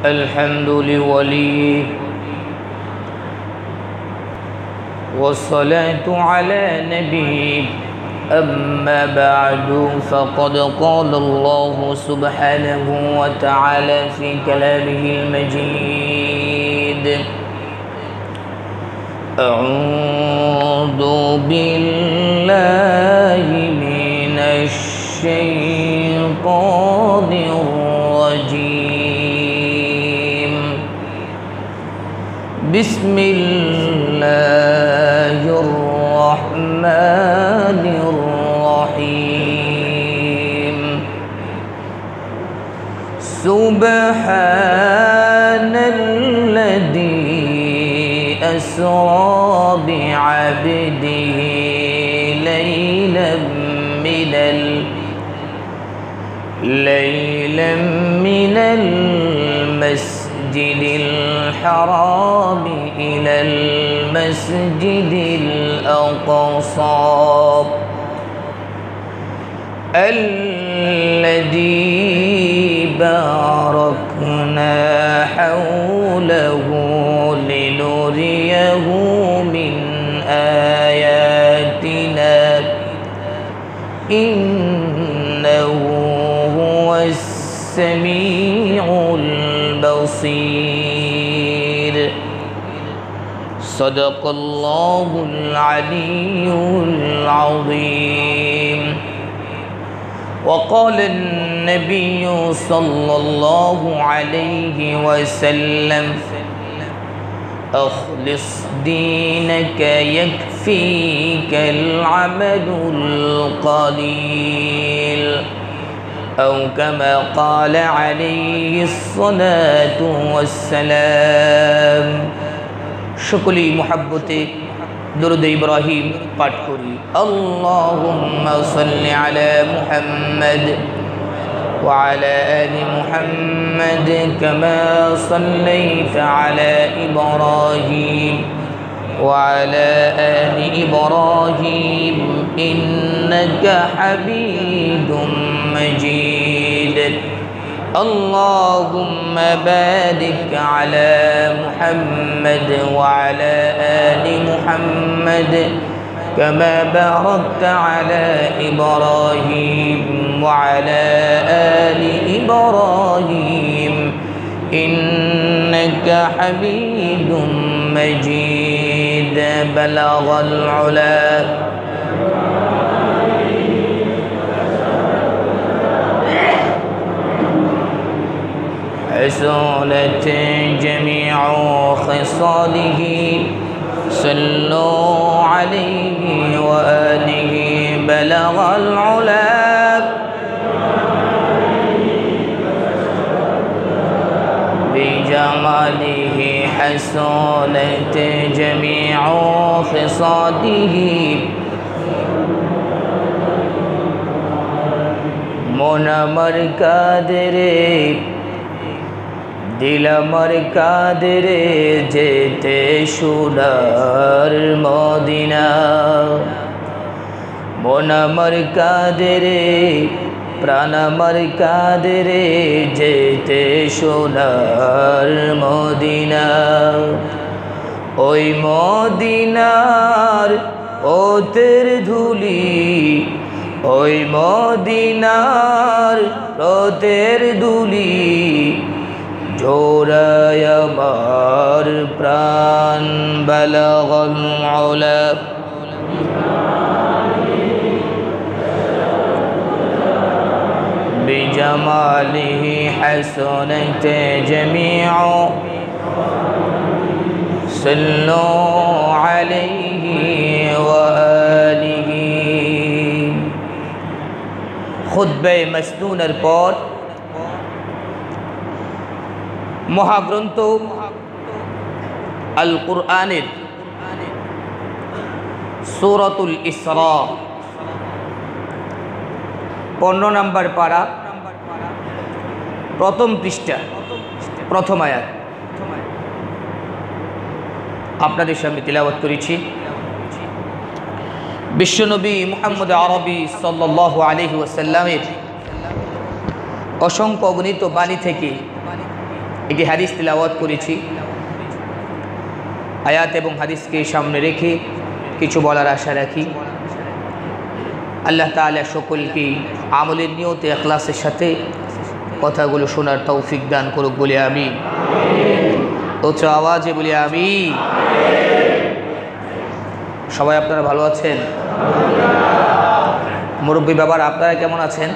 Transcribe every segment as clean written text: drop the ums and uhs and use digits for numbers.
الحمد لوليه والصلاة على نبيه أما بعد فقد قال الله سبحانه وتعالى في كلامه المجيد أعوذ بالله من الشيطان الرجيم بسم الله الرحمن الرحيم سبحان الذي أسرى بعبده ليلا من المسجد الحرام إلى المسجد الأقصى الذي باركنا حوله لنريه من آياتنا إنه هو السميع البصير صدق الله العلي العظيم وقال النبي صلى الله عليه وسلم أخلص دينك يكفيك العمل القليل أو كما قال عليه الصلاة والسلام شكلي محبته درود إبراهيم পাঠ করি اللهم صل على محمد وعلى آل محمد كما صليت على إبراهيم وعلى آل إبراهيم إنك حميد مجيد اللهم بارك على محمد وعلى آل محمد كما باركت على إبراهيم وعلى آل إبراهيم إنك حميد مجيد بلغ العلا حسنت جميع خصاله صلوا عليه وآله بلغ العلا بجماله حسنت جميع خصاله منمر কাদরে দিল আমার কাদরে যেতে সোনার মদিনা মন আমার কাদরে প্রাণ আমার কাদরে যেতে সোনার মদিনা ওই মদিনার ওতের ধুলি ওই মদিনার ওতের ধুলি জোড়ায় আমার প্রাণ বালাগাল উলা বিজামালিহি হাসানাত জামিউ সাল্লু আলাইহি ওয়া আলিহি খুতবা মাসনুনের পর মহাগ্রন্থ আল কুরআনের সূরাতুল ইসরা 15 নম্বর পারা প্রথম পৃষ্ঠা প্রথম আয়াত আপনাদের সামনে তিলাওয়াত করেছি। বিশ্বনবী মুহাম্মদ আরবি সাল্লাল্লাহু আলাইহি ওয়াসাল্লামের অসংখ্য অগণিত বাণী থেকে একটি হাদিস তিলাওয়াত করেছি। আয়াত এবং হাদিসকে সামনে রেখে কিছু বলার আশা রাখি। আল্লাহ তাআলা সকলকে আমলের নিয়তে ইখলাসের সাথে কথাগুলো শোনার তৌফিক দান করুক বলে আমি উচ্চ আওয়াজে বলি আমি। সবাই আপনারা ভালো আছেন? মুরব্বী বাবার আপনারা কেমন আছেন?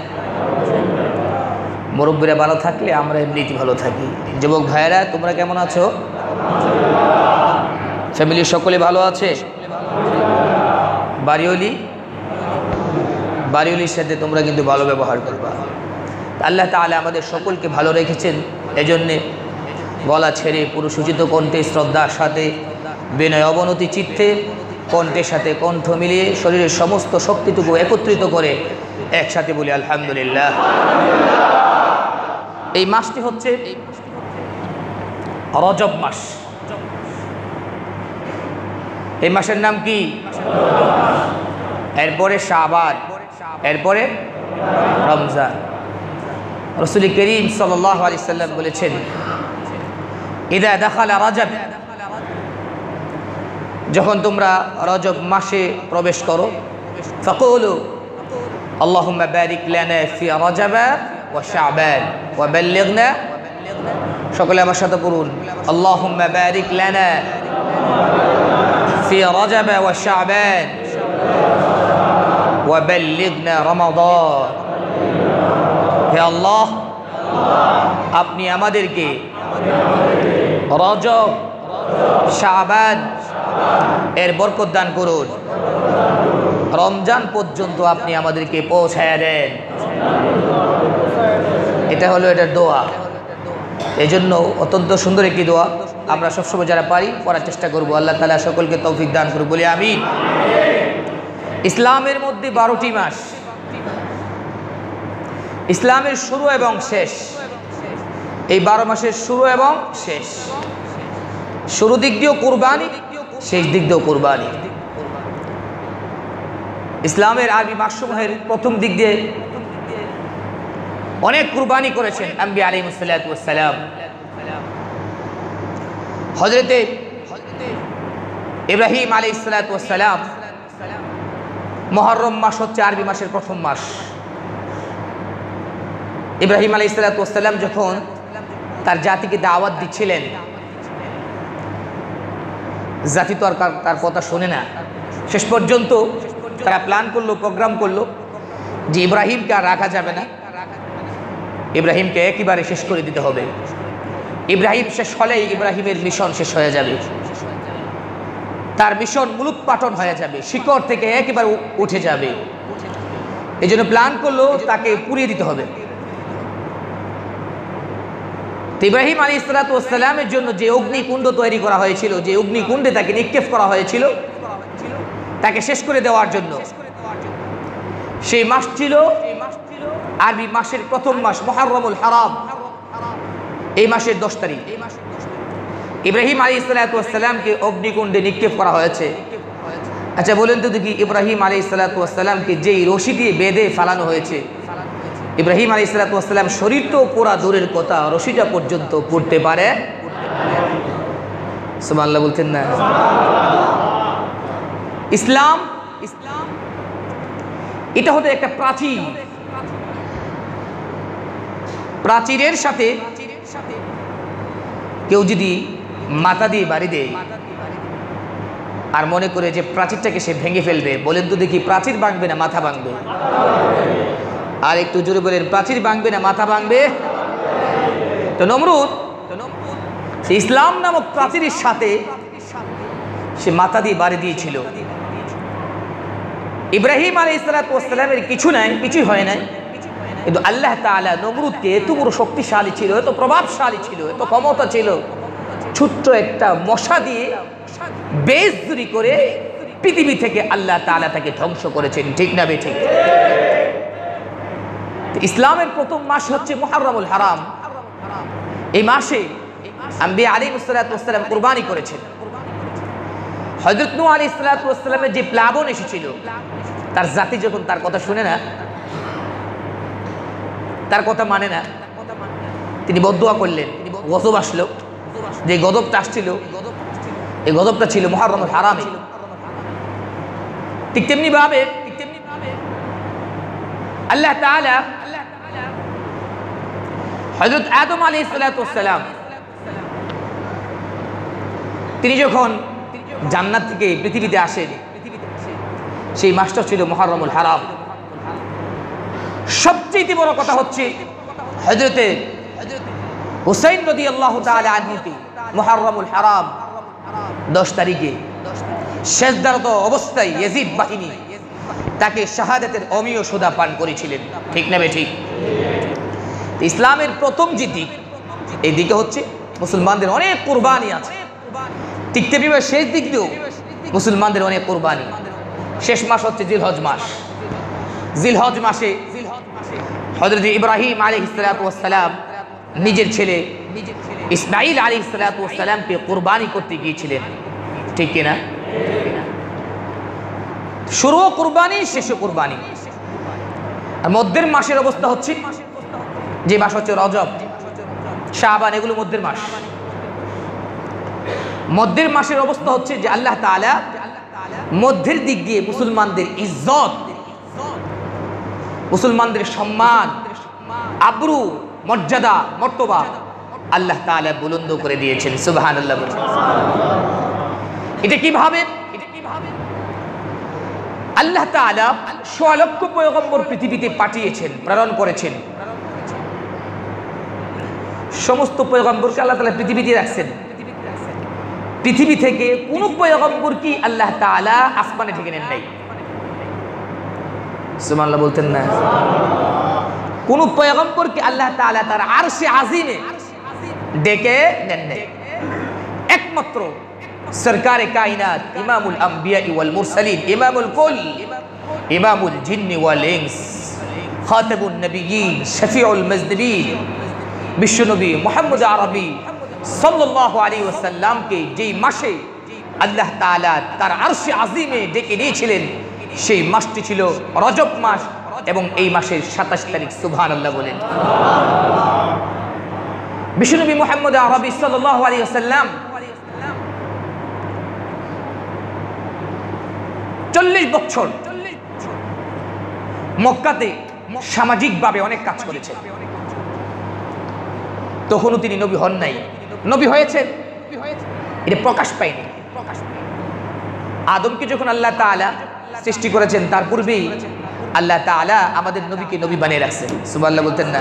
মুরব্বীরা ভালো থাকলে আমরা এমনিতে ভালো থাকি। যুবক ভাইয়েরা তোমরা কেমন আছো? ফ্যামিলির সকলে ভালো আছে? বাড়িওয়ালির সাথে তোমরা কিন্তু ভালো ব্যবহার করবা। আল্লাহ তাআলা আমাদের সকলকে ভালো রেখেছেন, এজন্যে গলা ছেড়ে পুরুষোচিত কণ্ঠে শ্রদ্ধার সাথে বিনয় অবনতি চিত্তে কণ্ঠের সাথে কণ্ঠ মিলিয়ে শরীরের সমস্ত শক্তিটুকু একত্রিত করে একসাথে বলি আলহামদুলিল্লাহ। এই মাসটি হচ্ছে রজব মাস। এই মাসের নাম কি? এরপরে শাবান, এরপরে রমজান। রাসূল করিম সাল্লাল্লাহু আলাইহি সাল্লাম বলেছেন, ইদা দাখালা রজব, যখন তোমরা রজব মাসে প্রবেশ করো, ফাকুলু আল্লাহুম্মা বারিক লানা ফি রজব ওয়া শাবান ওয়া বাল্লিগনা, সকলে আমার সাথে পড়ুন, আল্লাহুম্মা বারিক লানা ফি রজব ওয়া শাবান ওয়া বাল্লিগনা রমাদান। হে আল্লাহ, আপনি আমাদেরকে রজব, শাবান এর বরকত দান করুন, রমজান পর্যন্ত আপনি আমাদেরকে পৌঁছায়া দেন। এটা হলো এটার দোয়া। এই জন্য অত্যন্ত সুন্দর একটি দোয়া। আমরা সবসময় যারা পারি পড়ার চেষ্টা করব। আল্লাহ তাআলা সকলকে তৌফিক দান করুন বলি আমিন। ইসলামের মধ্যে 12টি মাস, ইসলামের শুরু এবং শেষ। এই 12 মাসের শুরু এবং শেষ, শুরু দিক দিয়েও কুরবানি, শেষ দিক দিয়েও কুরবানি। ইসলামের আরবি মাসসমূহের প্রথম দিক দিয়ে অনেক কুরবানি করেছেন আম্বিয়া আলাইহিস সালাতু ওয়াস সালাম। হযরতে ইব্রাহিম আলাইহিস সালাতু ওয়াস সালাম, মুহররম মাস হচ্ছে আরবি মাসের প্রথম মাস। ইব্রাহিম আলাইহিস সালাতু ওয়াস সালাম যখন তার জাতিকে দাওয়াত দিচ্ছিলেন, জাতি তো আর তার কথা শোনে না। শেষ পর্যন্ত তারা প্ল্যান করলো, প্রোগ্রাম করলো যে ইব্রাহিমকে আর রাখা যাবে না, ইব্রাহিমকে একেবারে শেষ করে দিতে হবে। ইব্রাহিম শেষ হলেই ইব্রাহিমের মিশন শেষ হয়ে যাবে, তার মিশন মূলোৎপাটন হয়ে যাবে, শিকড় থেকে একেবারে উঠে যাবে। এই জন্য প্ল্যান করলো তাকে পুড়িয়ে দিতে হবে। ইব্রাহিম আলাইহিস সালাতু ওয়াস সালামের জন্য যে অগ্নিকুণ্ড তৈরি করা হয়েছিল, যে অগ্নিকুণ্ডে তাকে নিক্ষেপ করা হয়েছিল তাকে শেষ করে দেওয়ার জন্য, সেই মাস ছিল আরবি মাসের প্রথম মাস মুহররমুল হারাম। এই মাসের 10 তারিখ ইব্রাহিম আলাইহিস সালাতু ওয়াস সালামকে অগ্নিকুণ্ডে নিক্ষেপ করা হয়েছে। আচ্ছা বলেন তো দেখি, ইব্রাহিম আলাইহিস সালাতু ওয়াস সালামকে যেই রশি দিয়ে বেঁধে ফালানো হয়েছে, ইব্রাহিম আলাইহিস সালাতু ওয়াস সালাম শরীর তো পুরা দূরের কথা, রশিটা পর্যন্ত পড়তে পারে? সুবহানাল্লাহ বলতেন না? ইসলাম এটা হলো একটা প্রাচীর, প্রাচীরের সাথে কেউ যদি মাথা দিয়ে বাড়ি দেয় আর মনে করে যে প্রাচীরটাকে সে ভেঙে ফেলবে, বলেন তো দেখি প্রাচীর ভাঙবে না মাথা ভাঙবে? আর একটু জোরে বলেন, প্রাচীর ভাঙবে না মাথা ভাঙবে? তো নমরুদ ইসলাম নামক প্রাচীরের সাথে সে মাথা দিয়ে বাড়ি দিয়েছিল। ইব্রাহিম আলাইহিস সালাতু ওয়াস সালামের কিছু নাই, কিছুই হয় নাই, কিন্তু আল্লাহ তাআলা নমরুদকে এত বড় শক্তিশালী ছিল, এত প্রভাবশালী ছিল, এত ক্ষমতা ছিল, ছোট্ট একটা মশা দিয়ে বেজুরি করে পৃথিবী থেকে আল্লাহ তাআলা তাকে ধ্বংস করেছেন। ঠিক না বেঠিক? ইসলামের প্রথম মাস হচ্ছে মুহররমুল হারাম। এই মাসে আম্বিয়া আলাইহিস সালাতু ওয়াস সালাম কুরবানি করেছেন। হযরত নূহ আলাইহিস সালাতু ওয়াস সালামের যে প্লাবন এসেছিল, তার জাতি যখন তার কথা শুনে না, তার কথা মানে না, তিনি বদদুয়া করলেন, গজব আসলো, যে গজবটা আসছিল এই গজবটা ছিল মুহররমুল হারামে। ঠিক তেমনি ভাবে আল্লাহ তাআলা হযরত আদম আলাইহিস সালাতু ওয়াস সালাম তিনি যখন জান্নাত থেকে পৃথিবীতে আসেন, সেই মাসটা ছিল মুহররমুল হারাম। সবচেয়ে বড় কথা হচ্ছে হযরতে হুসাইন রাদিয়াল্লাহু তাআলা আনহুকে মুহররমুল হারাম 10 তারিখে সেজদারত অবস্থায় ইয়াজিদ বাহিনী তাকে শাহাদাতের অমীয় সুধা পান করেছিলেন। ঠিক না ঠিক? ইসলামের প্রথম যে দিক, এই দিকে হচ্ছে মুসলমানদের অনেক কুরবানি আছে। ঠিক তেমনি শেষ দিক দিয়েও মুসলমানদের অনেক কুরবানি। শেষ মাস হচ্ছে জিলহজ মাস। জিলহজ মাসে হযরত ইব্রাহিম আলাইহিস সালাতু ওয়াস সালাম নিজের ছেলে ইসমাঈল আলাইহিস সালাতু ওয়াস সালামকে কুরবানি করতে গিয়েছিলেন। ঠিক কিনা? শুরু কুরবানি, শেষ কুরবানি। আর মধ্যের মাসের অবস্থা হচ্ছে, যে মাস হচ্ছে রজব, শাবান, এগুলো মধ্যের মাস। মধ্যের মাসের অবস্থা হচ্ছে যে আল্লাহ তাআলা মধ্যের দিক দিয়ে মুসলমানদের ইজ্জত, মুসলমানদের সম্মান, আবরু, মর্যাদা, মর্তবা আল্লাহ তাআলা বুলন্দ করে দিয়েছেন। সুবহানাল্লাহ। এটা কিভাবে? আল্লাহ তাআলা ১৬ লক্ষ পয়গম্বর পৃথিবীতে পাঠিয়েছেন, প্রেরণ করেছেন। সমস্ত পয়গম্বরকে আল্লাহ তাআলা পৃথিবীতে রাখছেন। পৃথিবী থেকে কোন পয়গম্বর কি আল্লাহ তাআলা আসমানে ঢেকে নেন নাই? সুবহানাল্লাহ বলতেন না? কোন পয়গম্বরকে আল্লাহ তাআলা তার আরশে আজিমে ডেকে নেন নাই। একমাত্র সরকারে কায়নাত, ইমামুল আম্বিয়া ওয়াল মুরসালিন, ইমামুল কুল, ইমামুল জিন্নি ওয়াল ইনস, খাতামুন নবিয়্যিন, শফিউল মুজনিবিন, বিশ্বনবী মুহাম্মদ আরবি সাল্লাল্লাহু আলাইহি ওয়াসাল্লামকে যেই মাসে আল্লাহ তাআলা তার আরশে আজিমে ডেকে নিয়েছিলেন, সেই মাসটি ছিল রজব মাস, এবং এই মাসের ২৭ তারিখ। সুবহানাল্লাহ বলেন। বিশ্বনবী মুহাম্মদ আরবি সাল্লাল্লাহু আলাইহি ওয়াসাল্লাম ৪০ বছর মক্কাতে সামাজিকভাবে অনেক কাজ করেছেন। তখনও তিনি নবী হন নাই। নবী হয়েছেন, এটা প্রকাশ পায়নি। আদমকে যখন আল্লাহ তাআলা সৃষ্টি করেছেন, তার পূর্বেই আল্লাহ তাআলা আমাদের নবীকে নবী বানিয়ে রাখছেন। সুবহানাল্লাহ বলতেন না?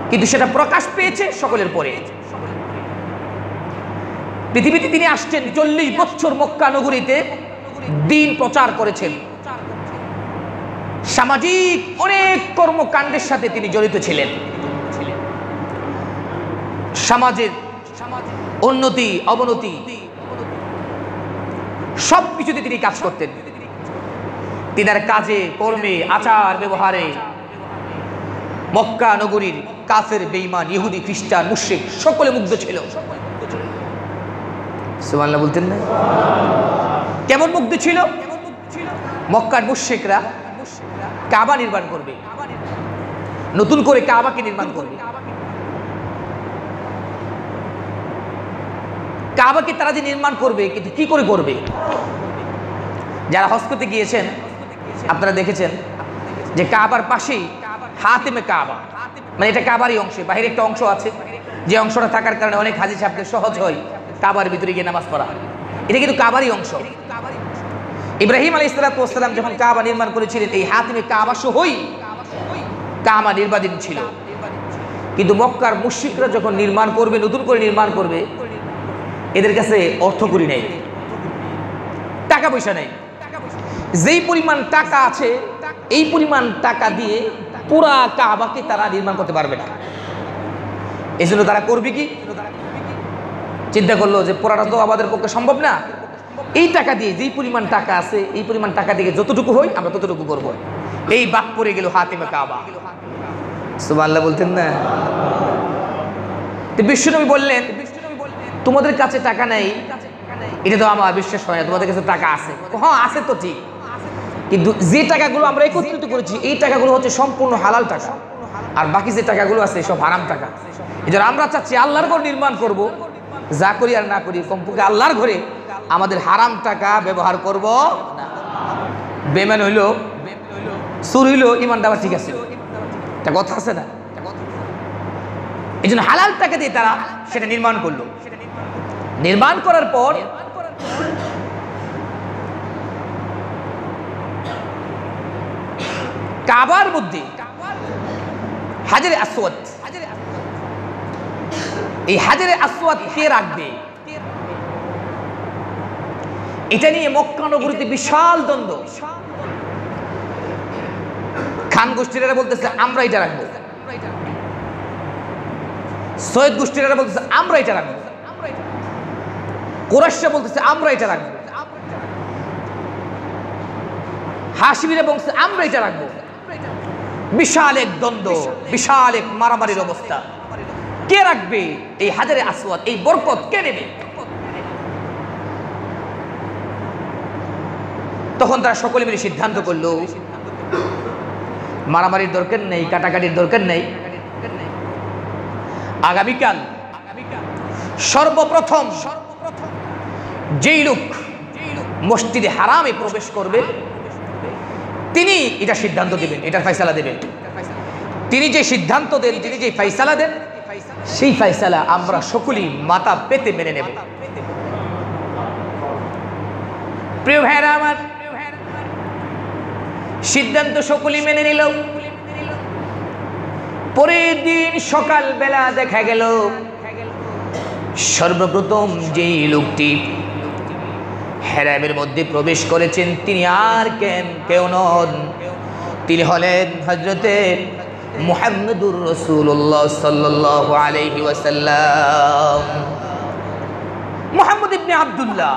কিন্তু সেটা প্রকাশ পেয়েছে সকলের পরে। পৃথিবীতে তিনি আসছেন, ৪০ বছর মক্কা নগরীতে দ্বীন প্রচার করেছেন। সামাজিক অনেক কর্মকাণ্ডের সাথে তিনি জড়িত ছিলেন। সমাজের উন্নতি অবনতি সবকিছুতে তিনি কাজ করতেন। তিনার কাজে কর্মে আচার ব্যবহারে মক্কা নগরীর কাফের, বেঈমান, ইহুদি, খ্রিস্টান, মুশরিক সকলে মুগ্ধ ছিল। সুবহানাল্লাহ বলতেন না? কেমন মুগ্ধ ছিল? মক্কার মুশরিকরা কাবা নির্মাণ করবে, নতুন করে কাবাকে নির্মাণ করবে। কাবাকে তারা যে নির্মাণ করবে, কিন্তু কি করে করবে? যারা হজ করতে গিয়েছেন আপনারা দেখেছেন যে কাবার পাশেই হাতিমে কাবা, মানে এটা কাবারই অংশ, বাহিরে একটা অংশ আছে, যে অংশটা থাকার কারণে অনেক হাজি সাহেবদের সহজ হয় কাবার ভিতরে গিয়ে নামাজ পড়া। এটা কিন্তু কাবারই অংশ। ইব্রাহিম আলাইহিস সালাম যখন কাবা নির্মাণ করেছিলেন, এই হাতিমে কাবা সহই কাবা নির্মাণাধীন ছিল। কিন্তু মক্কার মুশরিকরা যখন নির্মাণ করবে, নতুন করে নির্মাণ করবে, এদের কাছে অর্থকড়ি নেই, টাকা পয়সা নেই। যেই পরিমাণ টাকা আছে, এই পরিমাণ টাকা দিয়ে পুরা কাবাকে তারা নির্মাণ করতে পারবে না। এই জন্য তারা করবে কি? চিন্তা করলো যে পুরাটা তো আমাদের পক্ষে সম্ভব না, এই টাকা দিয়ে, যেই পরিমাণ টাকা আছে, এই পরিমাণ টাকা দিয়ে যতটুকু হয় আমরা ততটুকু করব। এই বাক পড়ে গেল হাতিমে কাবা। সুবহানাল্লাহ বলতেন না? বিশ্বনবী বললেন, তোমাদের কাছে টাকা নেই, এটা তো আমার বিশ্বাস হয় না, তোমাদের কাছে টাকা আছে। হ্যাঁ আছে তো ঠিক, কিন্তু যে টাকাগুলো আমরা একত্রিত করেছি, এই টাকাগুলো হচ্ছে সম্পূর্ণ হালাল টাকা, আর বাকি যে টাকাগুলো আছে সব হারাম টাকা। এই জন্য আমরা চাচ্ছি আল্লাহর ঘর নির্মাণ করব, যা করি আর না করি কমপক্ষে আল্লাহর ঘরে আমাদের হারাম টাকা ব্যবহার করব না। বেমান হইলো, সুর হইলো, ইমানটা আবার ঠিক আছে, একটা কথা আছে না। এই জন্য হালাল টাকা দিয়ে তারা সেটা নির্মাণ করলো। নির্মাণ করার পর কাবার মধ্যে হাজরে আসওয়াদ, এই হাজরে আসওয়াদ কে রাখবে, এটা নিয়ে মক্কা নগরীতে বিশাল দ্বন্দ্ব। খান গোষ্ঠীরা বলতেছে আমরা এটা রাখবো, সৈয়দ গোষ্ঠীরা বলতেছে আমরা এটা রাখবো, কুরাইশরা বলতেছে আমরা এটা রাখবো, হাশিমিরা বলছে আমরা এটা রাখবো। বিশাল এক দ্বন্দ্ব, বিশাল এক মারামারির অবস্থা। কে রাখবে এই হাজরে আসওয়াদ, এই বরকত কে নেবে? তখন তারা সকলে মিলে সিদ্ধান্ত করলো মারামারির দরকার নেই, কাটাকাটির দরকার নেই। আগামীকাল সর্বপ্রথম যেই লোক মসজিদে হারামে প্রবেশ করবে তিনি এটা সিদ্ধান্ত দেবেন, এটার ফয়সালা দেবেন। তিনি যে সিদ্ধান্ত দেন, তিনি যে ফয়সালা দেন, সেই ফয়সালা আমরা সকলেই মাথা পেতে মেনে নেব। প্রিয় ভাইরা আমার, সিদ্ধান্ত সকলেই মেনে নিল। পরের দিন সকাল বেলা দেখা গেল সর্বপ্রথম যেই লোকটি হেরামের মধ্যে প্রবেশ করেছেন তিনি আর কেউ নন, তিনি হলেন হযরতে মুহাম্মদুর রাসূলুল্লাহ সাল্লাল্লাহু আলাইহি ওয়াসাল্লাম। মুহাম্মদ ইবনে আব্দুল্লাহ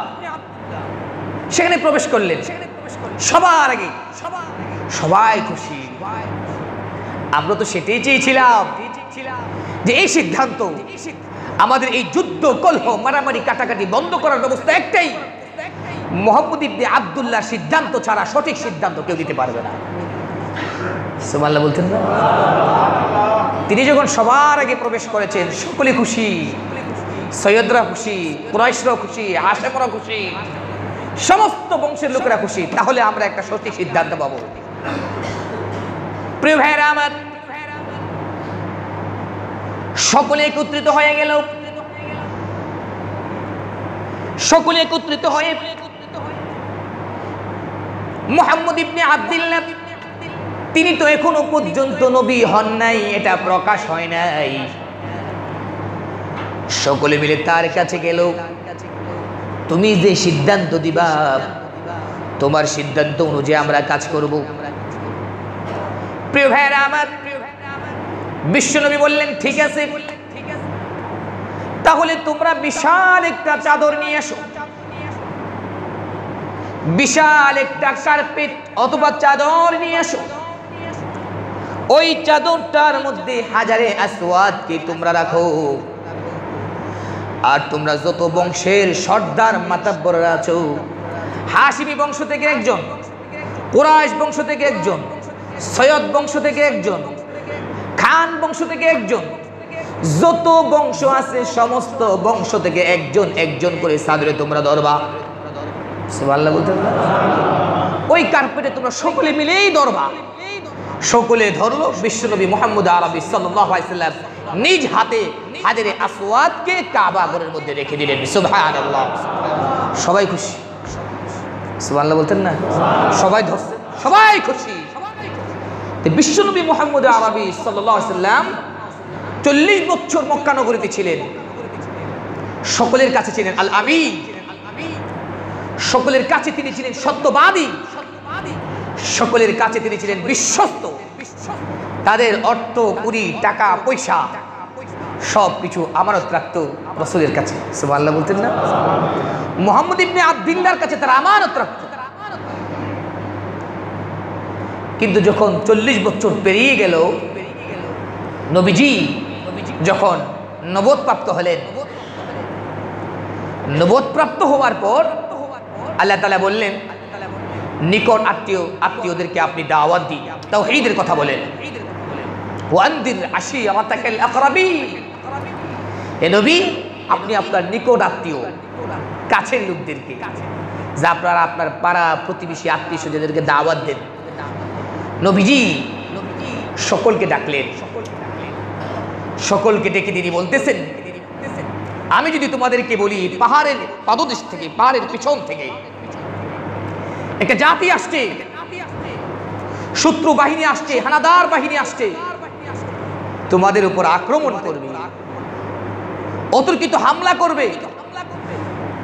সেখানে প্রবেশ করলেন সবার আগে। সবাই খুশি। আমরা তো সেটাই চেয়েছিলাম যে এই সিদ্ধান্ত, আমাদের এই যুদ্ধ কলহ মারামারি কাটাকাটি বন্ধ করার ব্যবস্থা একটাই, মুহাম্মদ ইবনে আব্দুল্লাহ সিদ্ধান্ত ছাড়া সঠিক সিদ্ধান্ত কেউ দিতে পারবে না। সুবহানাল্লাহ বলতেন না? তিনি যখন সবার আগে প্রবেশ করেছেন সকলে খুশি, সৈয়দরা খুশি, কুরাইশরা খুশি, হাশেমরা খুশি, সমস্ত বংশের লোকেরা খুশি। তাহলে আমরা একটা সঠিক সিদ্ধান্ত পাবো। প্রিয় ভাইরা আমার, সকলে একত্রিত হয়ে গেল। সকলে একত্রিত হয়ে মুহাম্মদ ইবনে আব্দুল্লাহ, তিনি তো এখনো পর্যন্ত নবী হন নাই, এটা প্রকাশ হয় নাই। সকলে মিলে তার কাছে গেল। তুমি যে সিদ্ধান্ত দিবা, তোমার সিদ্ধান্ত অনুযায়ী আমরা কাজ করব। প্রিয় ভাইরা আমার, বিশ্বনবী বললেন ঠিক আছে, তাহলে তোমরা বিশাল একটা চাদর নিয়ে এসো, বিশাল একটা কার্পেট অথবা চাদর নিয়ে এসো। ওই চাদরটার মধ্যে হাজারে আসওয়াদকে তোমরা রাখো। আর তোমরা যত বংশের সর্দার মাতাব্বররা আছো, হাশিমি বংশ থেকে একজন, কুরাইশ বংশ থেকে একজন, সৈয়দ বংশ থেকে একজন, খান বংশ থেকে একজন, যত বংশ আছে সমস্ত বংশ থেকে একজন একজন করে চাদরে তোমরা ধরবা। সুবহানাল্লাহ বলতেন না? ওই কার্পেটে তোমরা সকলে মিলেই ধরবা। সকলে ধরলো। বিশ্বনবী মুহাম্মদ আরবি সাল্লাল্লাহু আলাইহি ওয়াসাল্লাম নিজ হাতে হাজরে আসওয়াদকে কাবা ঘরের মধ্যে রেখে দিলেন। সুবহানাল্লাহ। সবাই খুশি। সুবহানাল্লাহ বলতেন না? সবাই ধরছে, সবাই খুশি। বিশ্বনবী মুহাম্মদ আরবি সাল্লাল্লাহু আলাইহি ওয়াসাল্লাম 40 বছর মক্কা নগরীতে ছিলেন। সকলের কাছে ছিলেন আল আমিন, সকলের কাছে তিনি ছিলেন সত্যবাদী, সকলের কাছে তিনি ছিলেন বিশ্বস্ত। তাদের অর্থ কুড়ি টাকা পয়সা সব কিছু আমানত রাখতো রাসূলের কাছে। সুবহানাল্লাহ বলতেন না? মুহাম্মদ ইবনে আব্দুল্লাহর কাছে তারা আমানত রাখতো। কিন্তু যখন 40 বছর পেরিয়ে গেল, নবীজি যখন নবুয়ত প্রাপ্ত হলেন, নবুয়ত প্রাপ্ত হওয়ার পর আল্লাহ তাআলা বললেন নিকট আত্মীয়দেরকে আপনি দাওয়াত দিন, তাওহীদের কথা বলেন। ওয়ানদির আশিরাতাকাল আকরাবিন, হে নবী, আপনি আপনার নিকট আত্মীয় কাছের লোকদেরকে, যা আপনারা আপনার পাড়া প্রতিবেশী আত্মীয় স্বজনদেরকে দাওয়াত দেন। নবীজি সকলকে ডাকলেন, সকলকে ডেকে তিনি বলতেছেন, আমি যদি তোমাদেরকে বলি পাহাড়ের পাদদেশ থেকে, পাহাড়ের পিছন থেকে একটা জাতি আসছে, শত্রু বাহিনী আসছে, হানাদার বাহিনী আসছে, তোমাদের উপর আক্রমণ করবে, অতর্কিত হামলা করবে,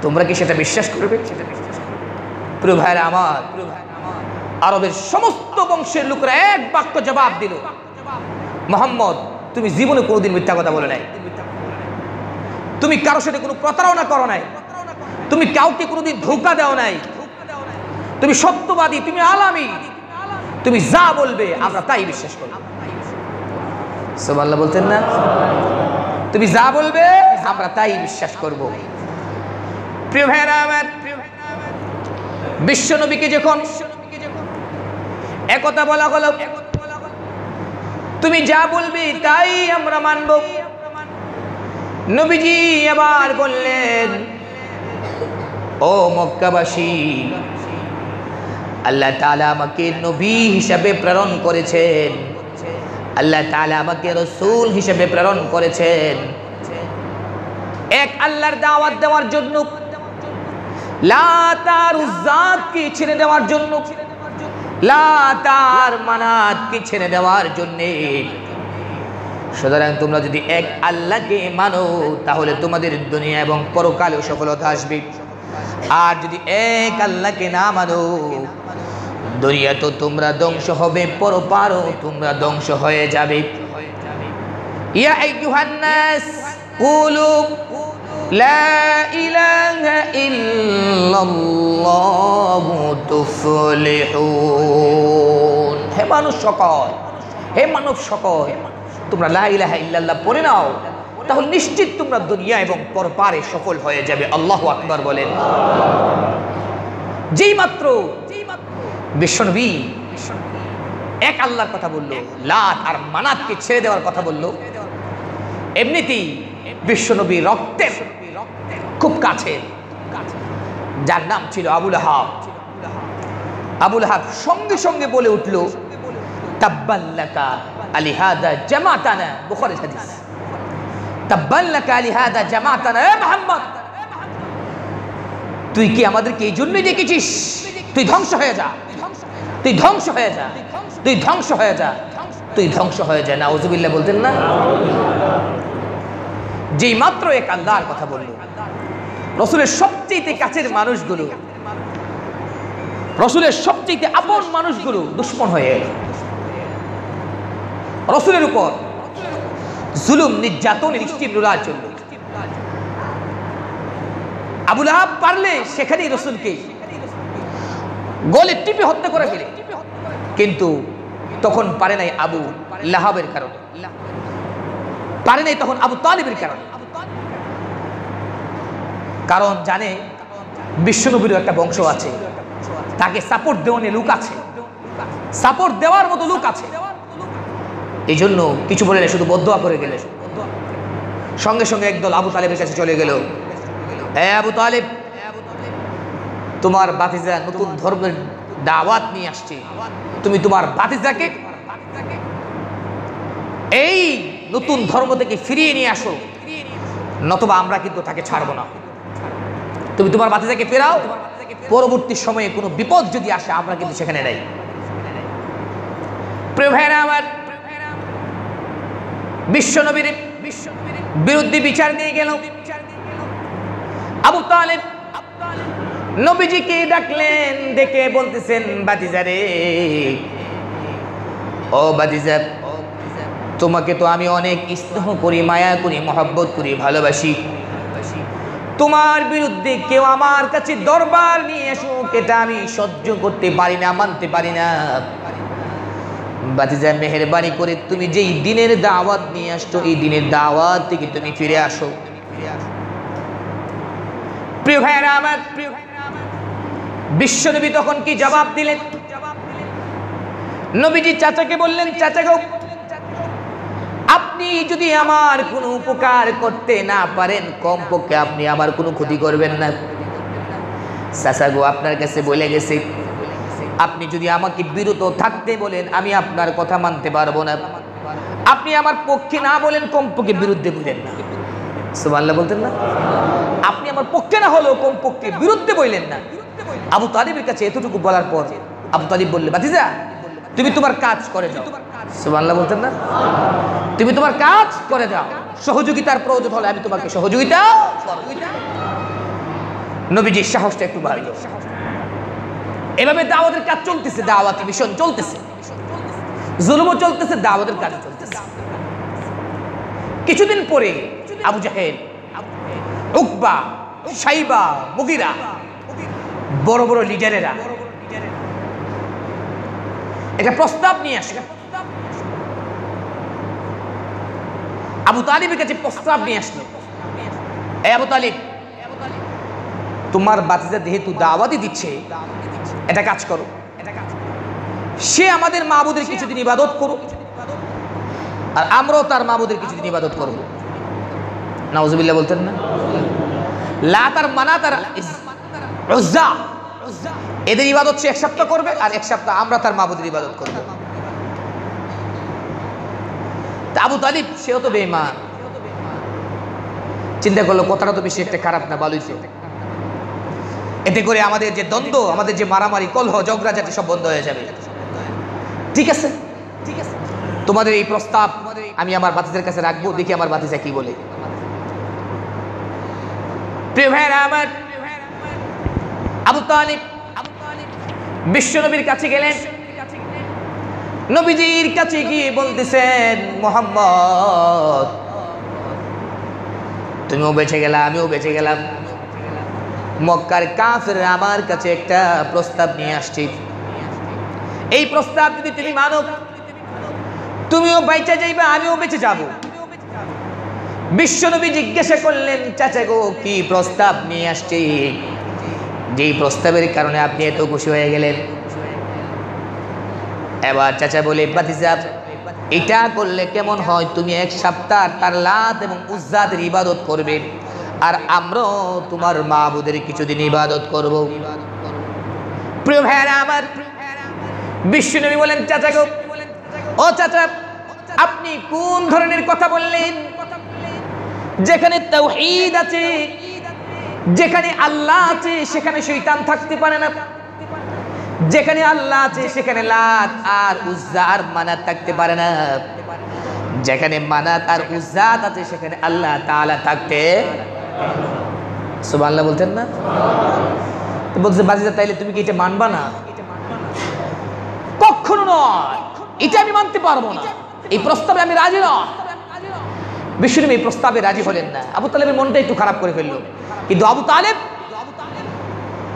তোমরা কি সেটা বিশ্বাস করবে? প্রিয় ভাইরা আমার, আরবের সমস্ত বংশের লোকেরা এক বাক্য জবাব দিল, মুহাম্মদ, তুমি জীবনে কোনোদিন মিথ্যা কথা বলে নাই, তুমি কারোর সাথে কোনো প্রতারণা করো নাই, তুমি কাউকে কোনোদিন ধোঁকা দাও নাই, তুমি সত্যবাদী, তুমি আলামী, তুমি যা বলবে আমরা তাই বিশ্বাস করব। সুবহানাল্লাহ বলতেন না? তুমি যা বলবে আমরা তাই বিশ্বাস করব। প্রিয় ভাইরা আমার, বিশ্ব নবীকে যখন একথা বলা হলো, তুমি যা বলবে তাই আমরা মানব, নবীজি আবার বললেন, ও মক্কাবাসী, আল্লাহ তাআলা আমাকে নবী হিসাবে প্রেরণ করেছেন, আল্লাহ তাআলা আমাকে রাসূল হিসাবে প্রেরণ করেছেন এক আল্লাহর দাওয়াত দেওয়ার জন্য, লাত আর উজ্জাকে ছেড়ে দেওয়ার জন্য, লাত আর মানাতকে ছেড়ে দেওয়ার জন্য। সুতরাং তোমরা যদি এক আল্লাহকে মানো তাহলে তোমাদের দুনিয়া এবং পরকালে সফলতা আসবে, আর যদি এক আল্লাহকে না মানো দুনিয়া তো তোমরা ধ্বংস হবে, পরপারও তোমরা ধ্বংস হয়ে যাবে। ইয়া আইয়ুহান নাস কুলু লা ইলাহা ইল্লাল্লাহু তুফলিহুন। হে মানুষ সকল, হে মানব সকল, তোমরা লা ইলাহা ইল্লাল্লাহ পড়ে নাও, তাহলে নিশ্চিত তোমরা দুনিয়া এবং পরপারে সফল হয়ে যাবে। আল্লাহু আকবার বলেন। যেই মাত্র বিশ্বনবী এক আল্লাহর কথা বললো, লাত আর মানাতকে ছেড়ে দেওয়ার কথা বললো, এমনিতেই বিশ্বনবী রক্তের খুব কাছে, যার নাম ছিল আবুল আহাব, আবুল আহাব সঙ্গে সঙ্গে বলে উঠল, তাব্বাল্লাকা আলিহাদা জামাতানা, বুখারী হাদিস, তাব্বাল্লাকা আলিহাদা জামাতানা, এ মুহাম্মদ, তুই কি আমাদেরকে এই জন্যই ডেকেছিস? তুই ধ্বংস হয়ে যা, তুই ধ্বংস হয়ে যা, তুই ধ্বংস হয়ে যা, তুই ধ্বংস হয়ে যা। নাউযুবিল্লাহ বলতেন না? যেই মাত্র এক আল্লাহর কথা বলল, রসুলের সবচেয়ে কাছের মানুষগুলো, রসুলের সবচেয়ে আপন মানুষগুলো দুশ্মন হয়ে এল। রসুলের উপর জুলুম নির্যাতনের স্টিম রোলার জন্য আবুল আহাব পারলে সেখানেই রসুলকে গলে টিপে হত্যা করে ফেলে, কিন্তু তখন পারে নাই আবু লাহাবের কারণে, পারে নাই তখন আবু তালিবের কারণে। কারণ জানে বিশ্বনবীর একটা বংশ আছে, তাকে সাপোর্ট দেওয়ার লোক আছে, সাপোর্ট দেওয়ার মতো লোক আছে, এই জন্য কিছু বলে শুধু বদদোয়া করে গেলে। সঙ্গে সঙ্গে একদল আবু তালেবের কাছে চলে গেল, এ আবু তালেব, তোমার ভাতিজা নতুন ধর্মের দাওয়াত নিয়ে আসছে, তুমি তোমার ভাতিজাকে এই নতুন ধর্ম থেকে ফিরিয়ে নিয়ে আসো, নতুবা আমরা কিন্তু তাকে ছাড়বো না। তুমি তোমার ভাতিজাকে ফেরাও, পরবর্তী সময়ে কোনো বিপদ যদি আসে আমরা কিন্তু সেখানে নেই। প্রিয় ভাইরা আমার, বিশ্বনবীর বিরুদ্ধে বিচার দিয়ে গেল আবু তালেব। নবীজিকে ডাকলেন, ডেকে বলতেছেন, ভাতিজা রে, ও ভাতিজা, তোমাকে তো আমি অনেক স্নেহ করি, মায়া করি, মহব্বত করি, ভালোবাসি, তোমার বিরুদ্ধে কেউ আমার কাছে দরবার নিয়ে আসুক এটা আমি সহ্য করতে পারি না, মানতে পারি না। ভাতিজা, মেহেরবানি করে তুমি যেই দিনের দাওয়াত নিয়ে আসছো এই দিনের দাওয়াত থেকে তুমি ফিরে আসো। প্রিয় ভাইরা আমার, বিশ্বনবী তখন কি জবাব দিলেন? নবীজি চাচাকে বললেন, চাচা গো, আপনি যদি আমার কোনো উপকার করতে না পারেন, কমপক্ষে আপনি আমার কোনো ক্ষতি করবেন না। চাচা গো, আপনার কাছে বলে গেছি, আপনি যদি আমাকে বিরত থাকতে বলেন আমি আপনার কথা মানতে পারবো না। আপনি আমার পক্ষে না বলেন, কমপক্ষে বিরুদ্ধে বলেন না। সুবহানাল্লাহ বলতেন না? আপনি আমার পক্ষে না হলেও কমপক্ষে বিরুদ্ধে বললেন না। আবু তালিবের কাছে এতটুকু বলার পর আবু তালিব বললে, ভাতিজা তুমি তোমার কাজ করে যাও। সুবহানাল্লাহ বলতেন না? তুমি তোমার কাজ করে যাও, সহযোগিতার প্রয়োজন হলে আমি তোমাকে সহযোগিতা করব। নবীজির সাহসটা একটু বাড়ল। এভাবে দাওয়াতের কাজ চলতেছে, দাওয়াতি মিশন চলতেছে, জুলুমও চলতেছে, দাওয়াতের কাজ চলতেছে। কিছুদিন পরে আবু জাহেল, উকবা, শাইবা, মুগিরা, বড় বড় লিডারেরা একটা প্রস্তাব নিয়ে আসে। আবু তালিবের কাছে প্রস্তাব নিয়ে আসলো, এই আবু তালিব, তোমার বাতিজা যেহেতু দাওয়াতি দিচ্ছে, এটা কাজ করো, সে আমাদের মাবুদের কিছুদিন ইবাদত করুক, আর আমরাও তার মাবুদের কিছুদিন ইবাদত করব। নাউজুবিল্লাহ বলতেন না? লাত আর মানাত আর উজ্জা, এদের ইবাদত সে এক সপ্তাহ করবে, আর এক সপ্তাহ আমরা তার মাবুদের ইবাদত করব। আবু তালিব সেও তো বেঈমান, চিন্তা করলো কথাটা তো বেশি একটা খারাপ না, ভালোই তো। এতে করে আমাদের যে দ্বন্দ্ব, আমাদের যে মারামারি, কলহ, ঝগড়াঝাটি সব বন্ধ হয়ে যাবে। ঠিক আছে, ঠিক আছে, তোমাদের এই প্রস্তাব আমি আমার বাতিজার কাছে রাখবো, দেখি আমার বাতিজা কি বলে। প্রিয় ভাইরা আমার, আবু তালিব বিশ্ব নবীর কাছে গেলেন। নবীজির কাছে গিয়ে বলতেছেন, মুহাম্মদ তুমিও বেঁচে গেলা, আমিও বেঁচে গেলাম। মক্কার কাফেররা আমার কাছে একটা প্রস্তাব নিয়ে আসছে। এই প্রস্তাব যদি তুমি মানো, তুমিও বেঁচে যাইবা, আমিও বেঁচে যাব। বিশ্বনবী জিজ্ঞাসা করলেন, চাচা গো কি প্রস্তাব নিয়ে আসছে, যেই প্রস্তাবের কারণে আপনি এত খুশি হয়ে গেলেন? এবার চাচা বলে, ভাতিজা এটা করলে কেমন হয়, তুমি এক সপ্তাহ তার লাত এবং উজ্জাদের ইবাদত করবে, আর আমরাও তোমার মাবুদের কিছুদিন ইবাদত করব। প্রিয় ভাইরা আমার, বিশ্বনবী বলেন, চাচা গো, ও চাচা আপনি কোন ধরনের কথা বললেন? যেখানে তাওহীদ আছে, যেখানে আল্লাহ আছে, সেখানে শয়তান থাকতে পারে না। যেখানে আল্লাহ আছে সেখানে লাত আর উজ্জা আর মানাত থাকতে পারে না। যেখানে মানাত আর উজ্জাত আছে সেখানে আল্লাহ তাআলা থাকতে। সুবহানাল্লাহ বলতেন না? তো বলছে, বাজিদা তাইলে তুমি কি এটা মানবা না? কখনো নয়, এটা আমি মানতে পারবো না, এই প্রস্তাবে আমি রাজি না। বিশ্বনবী এই প্রস্তাবে রাজি হলেন না। আবু তালেবের মনটা একটু খারাপ করে ফেললো, কিন্তু আবু তালেব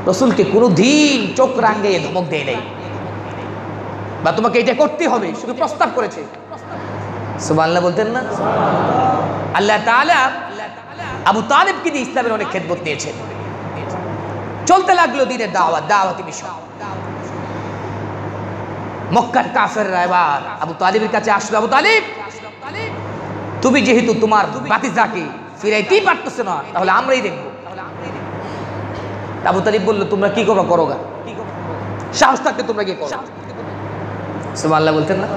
রাসূলকে কোনোদিন চোখ রাঙিয়ে ধমক দেয় নাই, বা তোমাকে এটা করতে হবে, শুধু প্রস্তাব করেছে। সুবহানাল্লাহ বলতেন না? আল্লাহ তাআলা আবু তালেবকে দিয়ে ইসলামের অনেক খেদমত নিয়েছেন। চলতে লাগলো দিনের দাওয়াত, দাওয়াতি মিশন। মক্কার কাফেররা এবার আবু তালেবের কাছে আসলো, আবু তালেব তুমি যেহেতু তোমার ভাতিজাকে ফিরাইতেই পারতেছ না, তাহলে আমরাই দেখবো। আবু তালিব বললো, তোমরা কি করো করো গা, সাহস থাকতে তোমরা কি করো। সুবহানাল্লাহ বলতেন না?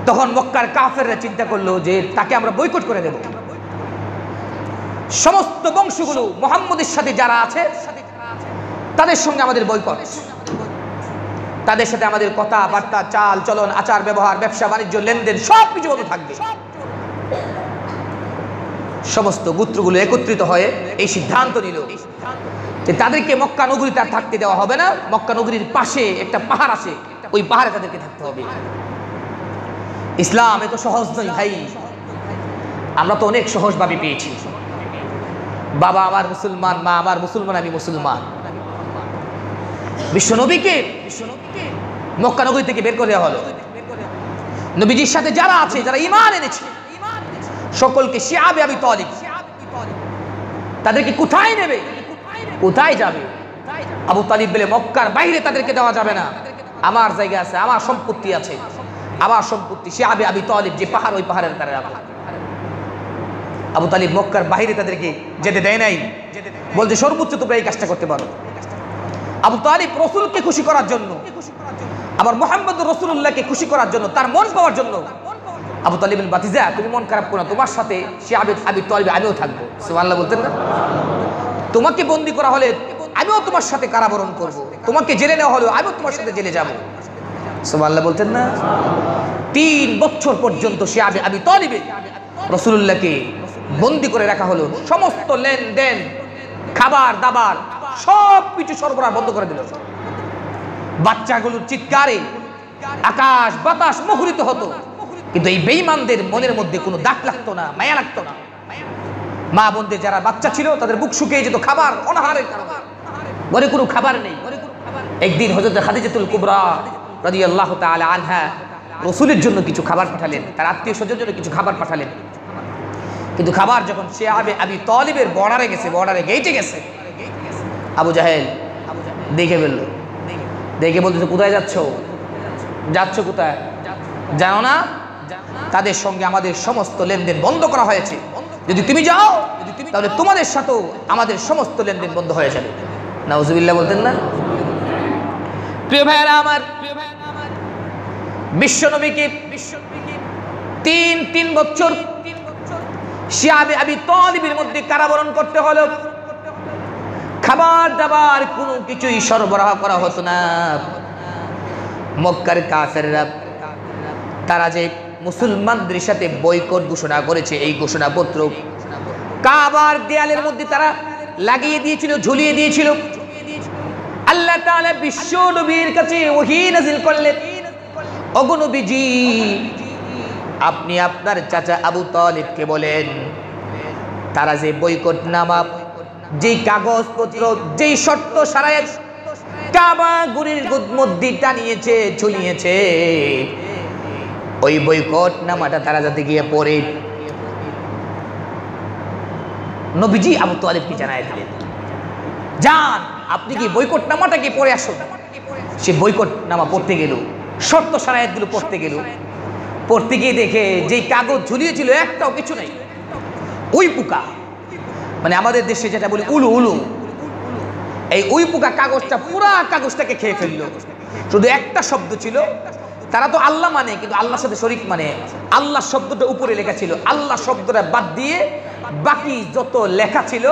তখন মক্কার কাফেররা চিন্তা করলো যে তাকে আমরা বয়কট করে দেব। সমস্ত বংশগুলো মুহাম্মদের সাথে যারা আছে তাদের সঙ্গে আমাদের বয়কট, তাদের সাথে আমাদের কথাবার্তা, চাল চলন, আচার ব্যবহার, ব্যবসা বাণিজ্য, লেনদেন সব কিছু বন্ধ থাকবে। সমস্ত গোত্রগুলো একত্রিত হয়ে এই সিদ্ধান্ত নিল যে তাদেরকে মক্কা নগরীতে আর থাকতে দেওয়া হবে না। মক্কা নগরীর পাশে একটা পাহাড় আছে, ওই পাহাড়ে তাদেরকে থাকতে হবে। ইসলাম এত সহজ নয় ভাই, আমরা তো অনেক সহজভাবে পেয়েছি। বাবা আমার মুসলমান, মা আমার মুসলমান, আমি মুসলমান। বিশ্বনবীকে মক্কা নগরী থেকে বের করে দেওয়া হলো। নবীজির সাথে যারা আছে, যারা ঈমান এনেছে, সকলকে শিয়াবে আবি তালিব, তাদেরকে কোথায় নেবে, কোথায় যাবে? আবু তালিব বলে, মক্কার বাইরে তাদেরকে দেওয়া যাবে না, আমার জায়গা আছে, আমার সম্পত্তি আছে, আবার সম্পত্তি শিআবে আবি তালিব যে পাহাড়, ওই পাহাড়ের তারা রাখো। আবু তালিব মক্কার বাইরে তাদেরকে যেতে দেয় নাই, বলছে সর্বোচ্চ তোমরা এই কাজটা করতে পারো। আবু তালিব রসুলকে খুশি করার জন্য, আবার মুহাম্মদ রাসূলুল্লাহকে খুশি করার জন্য, তার মন পাওয়ার জন্য, আবু তালিবের বাতিজা তুমি মন খারাপ করো না, তোমার সাথে শিআবে আবি তালিব আমিও থাকবো। সুবহানাল্লাহ বলতেন না? তোমাকে বন্দী করা হলে আমিও তোমার সাথে কারাবরণ করব, তোমাকে জেলে নেওয়া হলেও আমিও তোমার সাথে জেলে যাব। সুবহানাল্লাহ বলতেন না? 3 বছর পর্যন্ত শিআবে আবি তালিব রাসূলুল্লাহকে বন্দী করে রাখা হলো। সমস্ত লেনদেন, খাবার দাবার সব কিছু সরবরাহ বন্ধ করে দিল। বাচ্চাগুলোর চিৎকারে আকাশ বাতাস মুখরিত হতো, কিন্তু এই বেঈমানদের মনের মধ্যে কোনো দাগ লাগতো না, মায়া লাগতো না। মা বোনদের যারা বাচ্চা ছিল তাদের বুক শুকিয়ে যেত খাবার অনাহারের কারণে, ঘরে কোনো খাবার নেই। একদিন হযরত খাদিজাতুল কুবরা রাদিয়াল্লাহু তাআলা আনহা রাসূলের জন্য কিছু খাবার পাঠালেন, তার আত্মীয় স্বজনের জন্য কিছু খাবার পাঠালেন। কিন্তু খাবার যখন শিআবে আবি তালিবের বর্ডারে গেছে, বর্ডারে গেটে গেছে, আবু জাহেল দেখে ফেলল। দেখে বলতেছে কোথায় যাচ্ছ, যাচ্ছ কোথায় জানো না? তাদের সঙ্গে আমাদের সমস্ত লেনদেন বন্ধ করা হয়েছে, যদি তুমি যাও তাহলে তোমাদের সাথেও আমাদের সমস্ত লেনদেন বন্ধ হয়ে যাবে। নাউজুবিল্লাহ বলতেন না? প্রিয় ভাইয়েরা আমার, বিশ্বনবীকে 3 বছর শিআবে আবি তালিবের মধ্যে কারাবরণ করতে হলো। খাবার দাবার কোনো কিছুই সরবরাহ করা হতো না। মক্কার কাফেররা তারা যে মুসলমানদের সাথে বয়কট ঘোষণা করেছে, এই ঘোষণাপত্র কাবার দেয়ালের মধ্যে তারা লাগিয়ে দিয়েছিল, ঝুলিয়ে দিয়েছিল। আল্লাহ তাআলা বিশ্ব নবীর কাছে ওহী নাযিল করলেন, ওগো নবীজি আপনি আপনার চাচা আবু তালিবকে বলেন তারা যে বয়কটনামা, যেই কাগজপত্র, যেই শর্ত সারায়েত কাবা ঘরের মধ্যে টানিয়েছে, ঝুলিয়েছে, ওই বয়কটনামাটা তারা যাতে গিয়ে পড়ে। নবীজি আবু তালিবকে জানায় দিলেন, যান আপনি কি বয়কটনামাটাকে পড়ে আসুন। সে বয়কটনামা পড়তে গেল, শর্ত সারায়েতগুলো পড়তে গেল। পড়তে গিয়ে দেখে যেই কাগজ ঝুলিয়েছিল একটাও কিছু নেই। ওই পোকা, মানে আমাদের দেশে যেটা বলি উলু উলু, এই ওই পোকা কাগজটা, পুরা কাগজটাকে খেয়ে ফেললো। শুধু একটা শব্দ ছিল, তারা তো আল্লাহ মানে, কিন্তু আল্লাহর সাথে শরীক মানে। আল্লাহ শব্দটা উপরে লেখা ছিল, আল্লাহ শব্দটা বাদ দিয়ে বাকি যত লেখা ছিল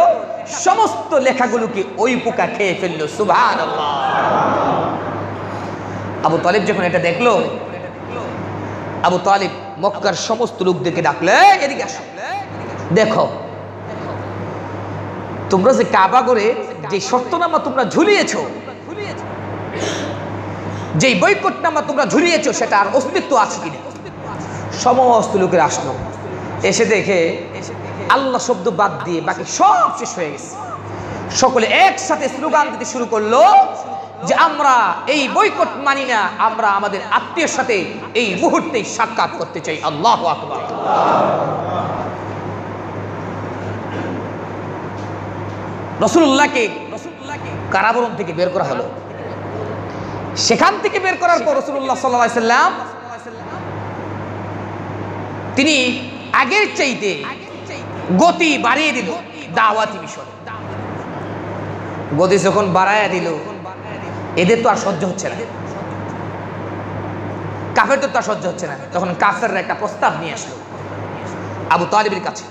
সমস্ত লেখাগুলোকে ওই পোকা খেয়ে ফেললো। সুবহানাল্লাহ। আবু তালিব যখন এটা দেখলো, আবু তালিব মক্কার সমস্ত লোকদেরকে ডাকলে, এদিকে আসো, দেখো তোমরা যে কাবা করে যে শর্তনামা তোমরা ঝুলিয়েছো, যেই বয়কটনামা তোমরা ঝুলিয়েছো, সেটা আর অস্তিত্ব আছে কিনা। সমস্ত লোকের আসলো, এসে দেখে আল্লাহ শব্দ বাদ দিয়ে বাকি সব শেষ হয়ে গেছে। সকলে একসাথে স্লোগান দিতে শুরু করলো যে আমরা এই বয়কট মানি না, আমরা আমাদের আত্মীয়ের সাথে এই মুহূর্তেই সাক্ষাৎ করতে চাই। আল্লাহু আকবার। রাসূলুল্লাহকে কারাবরণ থেকে বের করা হলো। সেখান থেকে বের করার পর রাসূলুল্লাহ সাল্লাল্লাহু আলাইহি সাল্লাম তিনি আগের চাইতে গতি বাড়িয়ে দিল দাওয়াতি মিশনে। গতি যখন বাড়ায়া দিল, এদের তো আর সহ্য হচ্ছে না, কাফেরদের তো আর সহ্য হচ্ছে না। তখন কাফেররা একটা প্রস্তাব নিয়ে আসলো আবু তালিবের কাছে।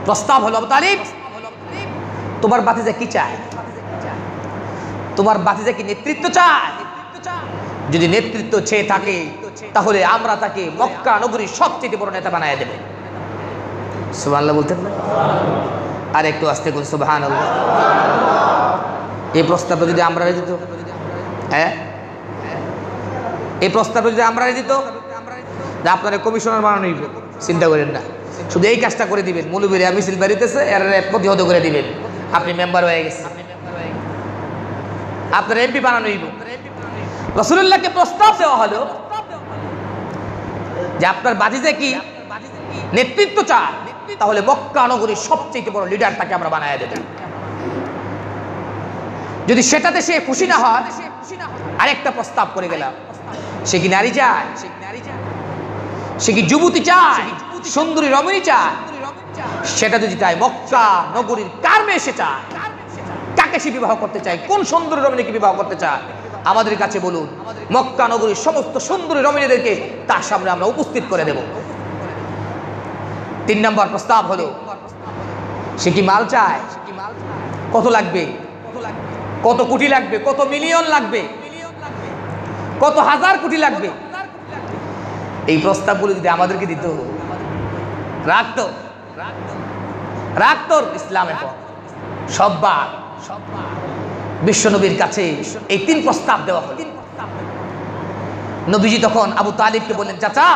প্রস্তাব হলো, আবু তালিব তোমার বাতিজা কি চায়? তোমার বাতিজা কি নেতৃত্ব চায়? যদি নেতৃত্ব চেয়ে থাকে তাহলে আমরা তাকে মক্কা নগরীর সবচেয়ে বড় নেতা বানায় দেব। সুবহানাল্লাহ বলতেন না? আর একটু আস্তে করে সুবহানাল্লাহ। এই প্রস্তাবটা যদি আমরা দিত, হ্যাঁ এই প্রস্তাবটা যদি আমরা দিত, আপনারা কমিশনার বানানো হইব, চিন্তা করেন না, শুধু এই কাজটা করে দিবেন। মৌলবীরা মিছিল বাড়িতেছে, এর প্রতিহত করে দিবেন, আপনি মেম্বার হয়ে গেছেন, আপনার এমপি বানানো হইব। রাসূলুল্লাহকে প্রস্তাব দেওয়া হলো যে আপনার বাতিজা কি নেতৃত্ব চায়, তাহলে মক্কা নগরীর সবচেয়ে বড় লিডার তাকে আমরা বানায় দেব। যদি সেটাতে সে খুশি না হয়, আরেকটা প্রস্তাব করে গেলাম সে কি নারী চায়? সে কি যুবতী চায়? সুন্দরী রমণী চায়? সেটা যদি চায়, মক্কা নগরীর কার মেয়ে সে চায়? কাকে সে বিবাহ করতে চায়? কোন সুন্দরী রমণীকে বিবাহ করতে চায়? আমাদের কাছে বলুন। মক্কা নগরীর সমস্ত সুন্দরী রমণীদেরকে তার সামনে আমরা উপস্থিত করে দেব। 3 নম্বর প্রস্তাব হলো, সে কি মাল চায়? কত লাগবে? কত কোটি লাগবে? কত মিলিয়ন লাগবে? কত হাজার কোটি লাগবে? এই প্রস্তাবগুলো যদি আমাদেরকে দিত, রাখতো ইসলামের পর সববার বিশ্বনবীর কাছে এই 3 প্রস্তাব দেওয়া হল। নবীজি তখন আবু তালিবকে বললেন, চাচা,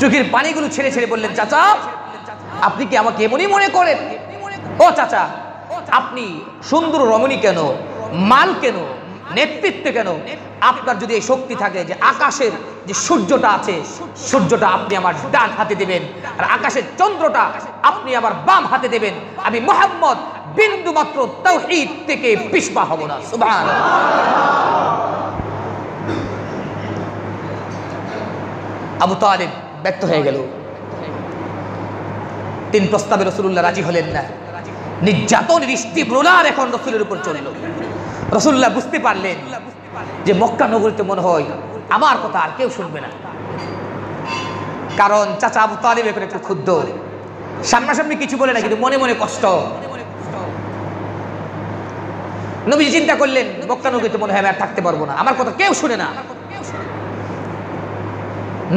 চোখের পানিগুলো ছেড়ে ছেড়ে বললেন, চাচা, আপনি কি আমাকে এমনই মনে করেন? ও চাচা, আপনি সুন্দর রমণী কেন, মাল কেন, নেতৃত্ব কেন? আপনার যদি এই শক্তি থাকে যে আকাশের যে সূর্যটা আছে, সূর্যটা আপনি আমার ডান হাতে দেবেন, আর আকাশের চন্দ্রটা আপনি আমার বাম হাতে দেবেন, আমি মুহাম্মদ বিন্দু মাত্র তাওহীদ থেকে পিছপা হব না। সুবহানাল্লাহ। আবু তালিব ব্যর্থ হয়ে গেল। 3 প্রস্তাবে রাসূলুল্লাহ রাজি হলেন না। নির্যাতন তীব্রতার এখন রাসূলের উপর চলল। রাসূলুল্লাহ বুঝতে পারলেন যে মক্কা নগরীতে মনে হয় আমার কথা আর কেউ শুনবে না, কারণ চাচা আবু তালিব এখন একটু ক্ষুব্ধ। সামনাসামনি কিছু বলে না, কিন্তু মনে মনে কষ্ট। নবীজি চিন্তা করলেন, মক্কা নগরীতে মনে হয় আমি আর থাকতে পারবো না, আমার কথা কেউ শুনে না।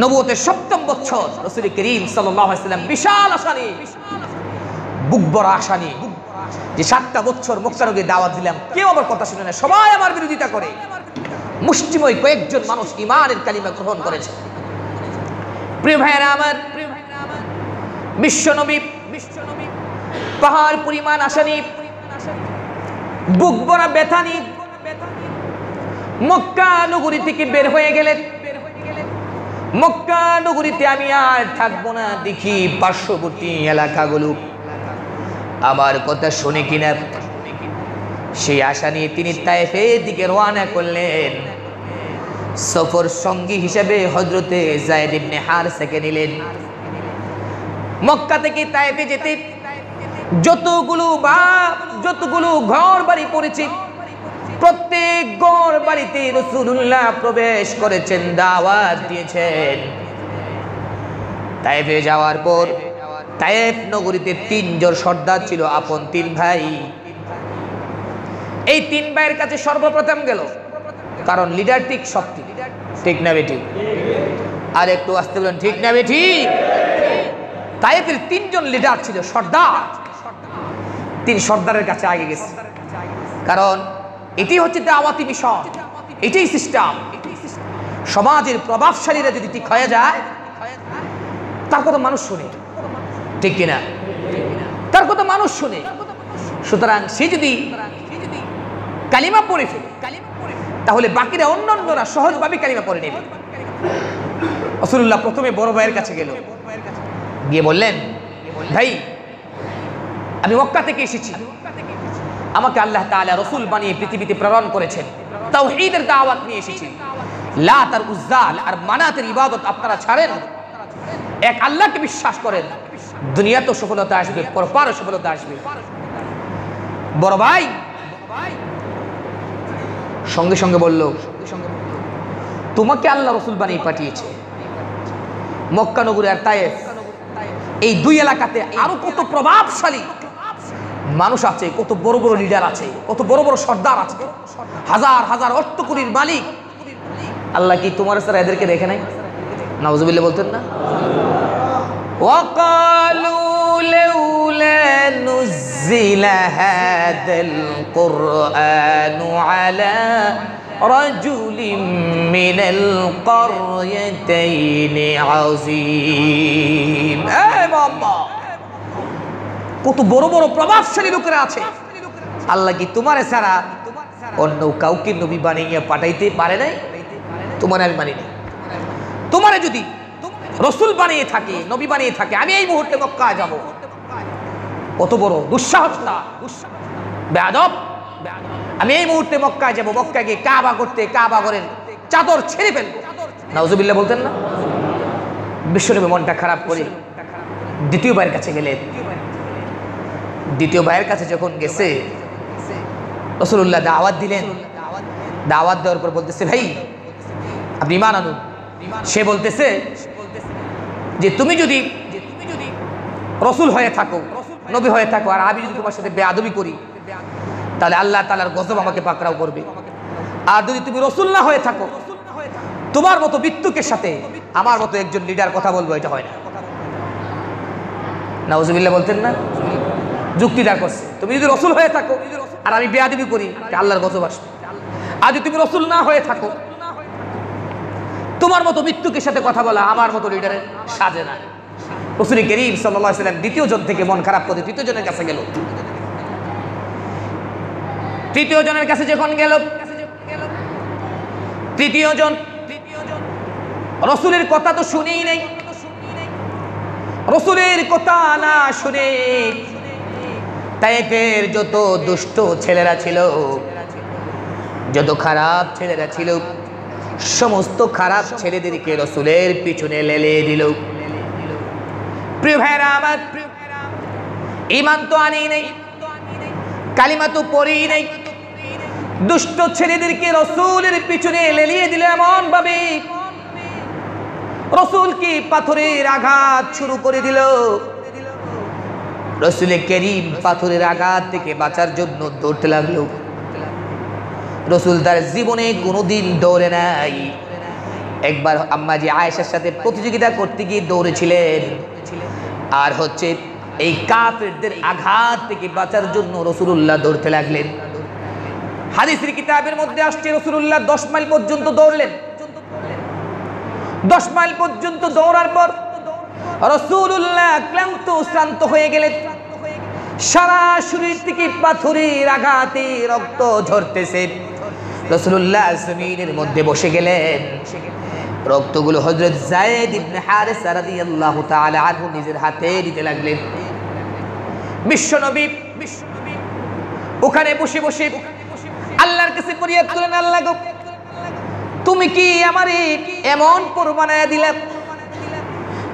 নবুয়তের 7ম বছর রাসূল করিম সাল্লাল্লাহু আলাইহি ওয়াসাল্লাম বিশাল আশা নিয়ে, বুক বড় আশা নিয়ে, যে 7টা বছর মক্কা নগরীতে দাওয়াত দিলাম, কেউ আমার কথা শুনে না, সবাই আমার বিরোধিতা করে। মুষ্টিময় কয়েকজন মানুষ ঈমানের কালিমা গ্রহণ করেছে। প্রিয় ভাইয়েরা আমার, বিশ্বনবী পাহাড় পরিমাণ আশা নিয়ে, বুক ভরা ব্যথা নিয়ে মক্কা নগরী থেকে বের হয়ে গেলেন। মক্কা নগরীতে আমি আর থাকবো না, দেখি পার্শ্ববর্তী এলাকাগুলো আমার কথা শুনে কিনা। সেই আশা নিয়ে তিনি তায়েফের দিকে রওনা করলেন। সফর সঙ্গী হিসেবে হযরতে যায়েদ ইবনে হারসাকে নিলেন। মক্কা থেকে তায়েফে যেতে যতগুলো ঘর বাড়ি পড়েছে, প্রত্যেক ঘর বাড়িতে রাসূলুল্লাহ প্রবেশ করেছেন, দাওয়াত দিয়েছেন। তায়েফে যাওয়ার পর তায়েফ নগরীতে 3 জন সর্দার ছিল, আপন 3 ভাই। এই 3 ভাইয়ের কাছে সর্বপ্রথম গেল, কারণ লিডার ঠিক শক্তি, ঠিক না বেটি? আর একটু আসতে বলেন, ঠিক না বেটি? তায়েফের 3 জন লিডার ছিল, সর্দার। 3 সর্দারের কাছে আগে গেছে, কারণ এটি হচ্ছে দাওয়াতি মিশন, এটাই সিস্টেম। সমাজের প্রভাবশালীরা যদি ঠিক হয়ে যায়, তার কথা মানুষ শুনে, ঠিক কিনা? তার কথা মানুষ শুনে। সুতরাং সে যদি কালিমা পড়ে ফেলে, তাহলে বাকিরা অন্যান্যরা সহজভাবে কালিমা পড়ে নেবে। রাসূলুল্লাহ প্রথমে বড় ভাইয়ের কাছে গেল, গিয়ে বললেন, ভাই, আমি মক্কা থেকে এসেছি, আমাকে আল্লাহ তাআলা রাসূল বানিয়ে পৃথিবীতে প্রেরণ করেছেন, তাওহীদের দাওয়াত নিয়ে এসেছি। লাত আর উজ্জা আর মানাতের ইবাদত আপনারা ছাড়েন, এক আল্লাহকে বিশ্বাস করেন, দুনিয়াতে সফলতা আসবে, পরপারও সফলতা আসবে। বড় ভাই সঙ্গে সঙ্গে বলল, তোমাকে আল্লাহ রাসূল বানিয়ে পাঠিয়েছে। মক্কা নগরী আর তায়েফ, এই 2 এলাকাতে আরো কত প্রভাবশালী মানুষ আছে, কত বড় বড় লিডার আছে, কত বড় বড় সর্দার আছে, হাজার হাজার অর্থকরীর মালিক। আল্লাহ কি তোমার ছাড়া এদেরকে দেখে নাই? নাউজুবিল্লাহ বলতেন না? وقالوا لولا نزل هذا القرآن على رجل من القريتين عظيم। কত বড় বড় প্রভাবশালী লোকেরা আছে, আল্লাহ কি তোমার ছাড়া অন্য কাউকে নবী বানিয়ে পাঠাইতে পারে নাই? তোমার আমি মানি না। তোমারে যদি রাসূল বানিয়ে থাকে, নবী বানিয়ে থাকে, আমি এই মুহূর্তে মক্কা যাব। কত বড় দুঃসাহসতা, বেয়াদব! আমি এই মুহূর্তে মক্কা যাব, মক্কা গিয়ে কাবা করতে, কাবা ঘরের চাদর ছেড়ে ফেলবো। নাউজুবিল্লাহ বলতেন না? বিশ্বনবী মনটা খারাপ করে দ্বিতীয় ভাইয়ের কাছে গেলেন। দ্বিতীয় ভাইয়ের কাছে যখন গেছে, রাসূলুল্লাহ দাওয়াত দিলেন। দাওয়াত দেওয়ার পর বলতেছে, ভাই আপনি ঈমান আনুন। সে বলতেছে যে তুমি যদি রসুল হয়ে থাকো, নবী হয়ে থাকো, আর আমি যদি তোমার সাথে বেয়াদবি করি, তাহলে আল্লাহ তাআলার গজব আমাকে পাকড়াও করবে। আর যদি তুমি রসুল না হয়ে থাকো, তোমার মতো মৃত্যুকের সাথে আমার মতো একজন লিডার কথা বলবো, এটা হয় না। নাউজুবিল্লাহ বলতেন না? যুক্তিদার করছে, তুমি যদি রসুল হয়ে থাকো আর আমি বেয়াদবি করি, আল্লাহর গজব আসবে। আর যদি তুমি রসুল না হয়ে থাকো, তোমার মতো মৃত্যুকের সাথে কথা বলা আমার মতো লিডারের সাজে না। রাসূল করিম সাল্লাল্লাহু আলাইহি ওয়াসাল্লাম দ্বিতীয় জন থেকে মন খারাপ করে তৃতীয় জনের কাছে গেল। তৃতীয় জনের কাছে যখন গেল, তৃতীয় জন রসুলের কথা তো শুনেই নেই। রসুলের কথা না শুনে তায়েফের যত দুষ্ট ছেলেরা ছিল, যত খারাপ ছেলেরা ছিল, সমস্ত খারাপ ছেলেদেরকে রসুলের পিছনে লেলে দিল। প্রিয় ভাইরা আমার, ঈমান তো আনি নেই, কালিমা তো পড়ি নেই, দুষ্ট ছেলেদেরকে রসুলের পিছনে লেলিয়ে দিল এমন ভাবে রসুল কি পাথরের আঘাত শুরু করে দিল। রসুল করিম পাথরের আঘাত থেকে বাঁচার জন্য দৌড়তে লাগলো। রসুল তার জীবনে কোনোদিন দৌড়ে নাই। একবার আম্মা জি আয়েশার সাথে প্রতিযোগিতা করতে গিয়ে দৌড়েছিলেন, আর হচ্ছে এই কাফেরদের আঘাত থেকে বাঁচার জন্য রাসূলুল্লাহ দৌড়তে লাগলেন। হাদিসের কিতাবের মধ্যে আসছে রাসূলুল্লাহ 10 মাইল পর্যন্ত দৌড়লেন। 10 মাইল পর্যন্ত দৌড়ার পর রাসূলুল্লাহ ক্লান্ত শ্রান্ত হয়ে গেলেন। সারা শরীর থেকে পাথরের আঘাতে রক্ত ঝরতেছে। রাসূলুল্লাহ জমিনের মধ্যে বসে গেলেন। রক্তগুলো হযরত যায়েদ ইবনে হারিসা রাদিয়াল্লাহু তাআলা আনহু নিজের হাতে দিতে লাগলেন। বিশ্বনবী ওখানে বসে বসে আল্লাহর কাছে ফরিয়াদ করেন, আল্লাহ গো, তুমি কি আমারে এমন পর বানায়া দিলা?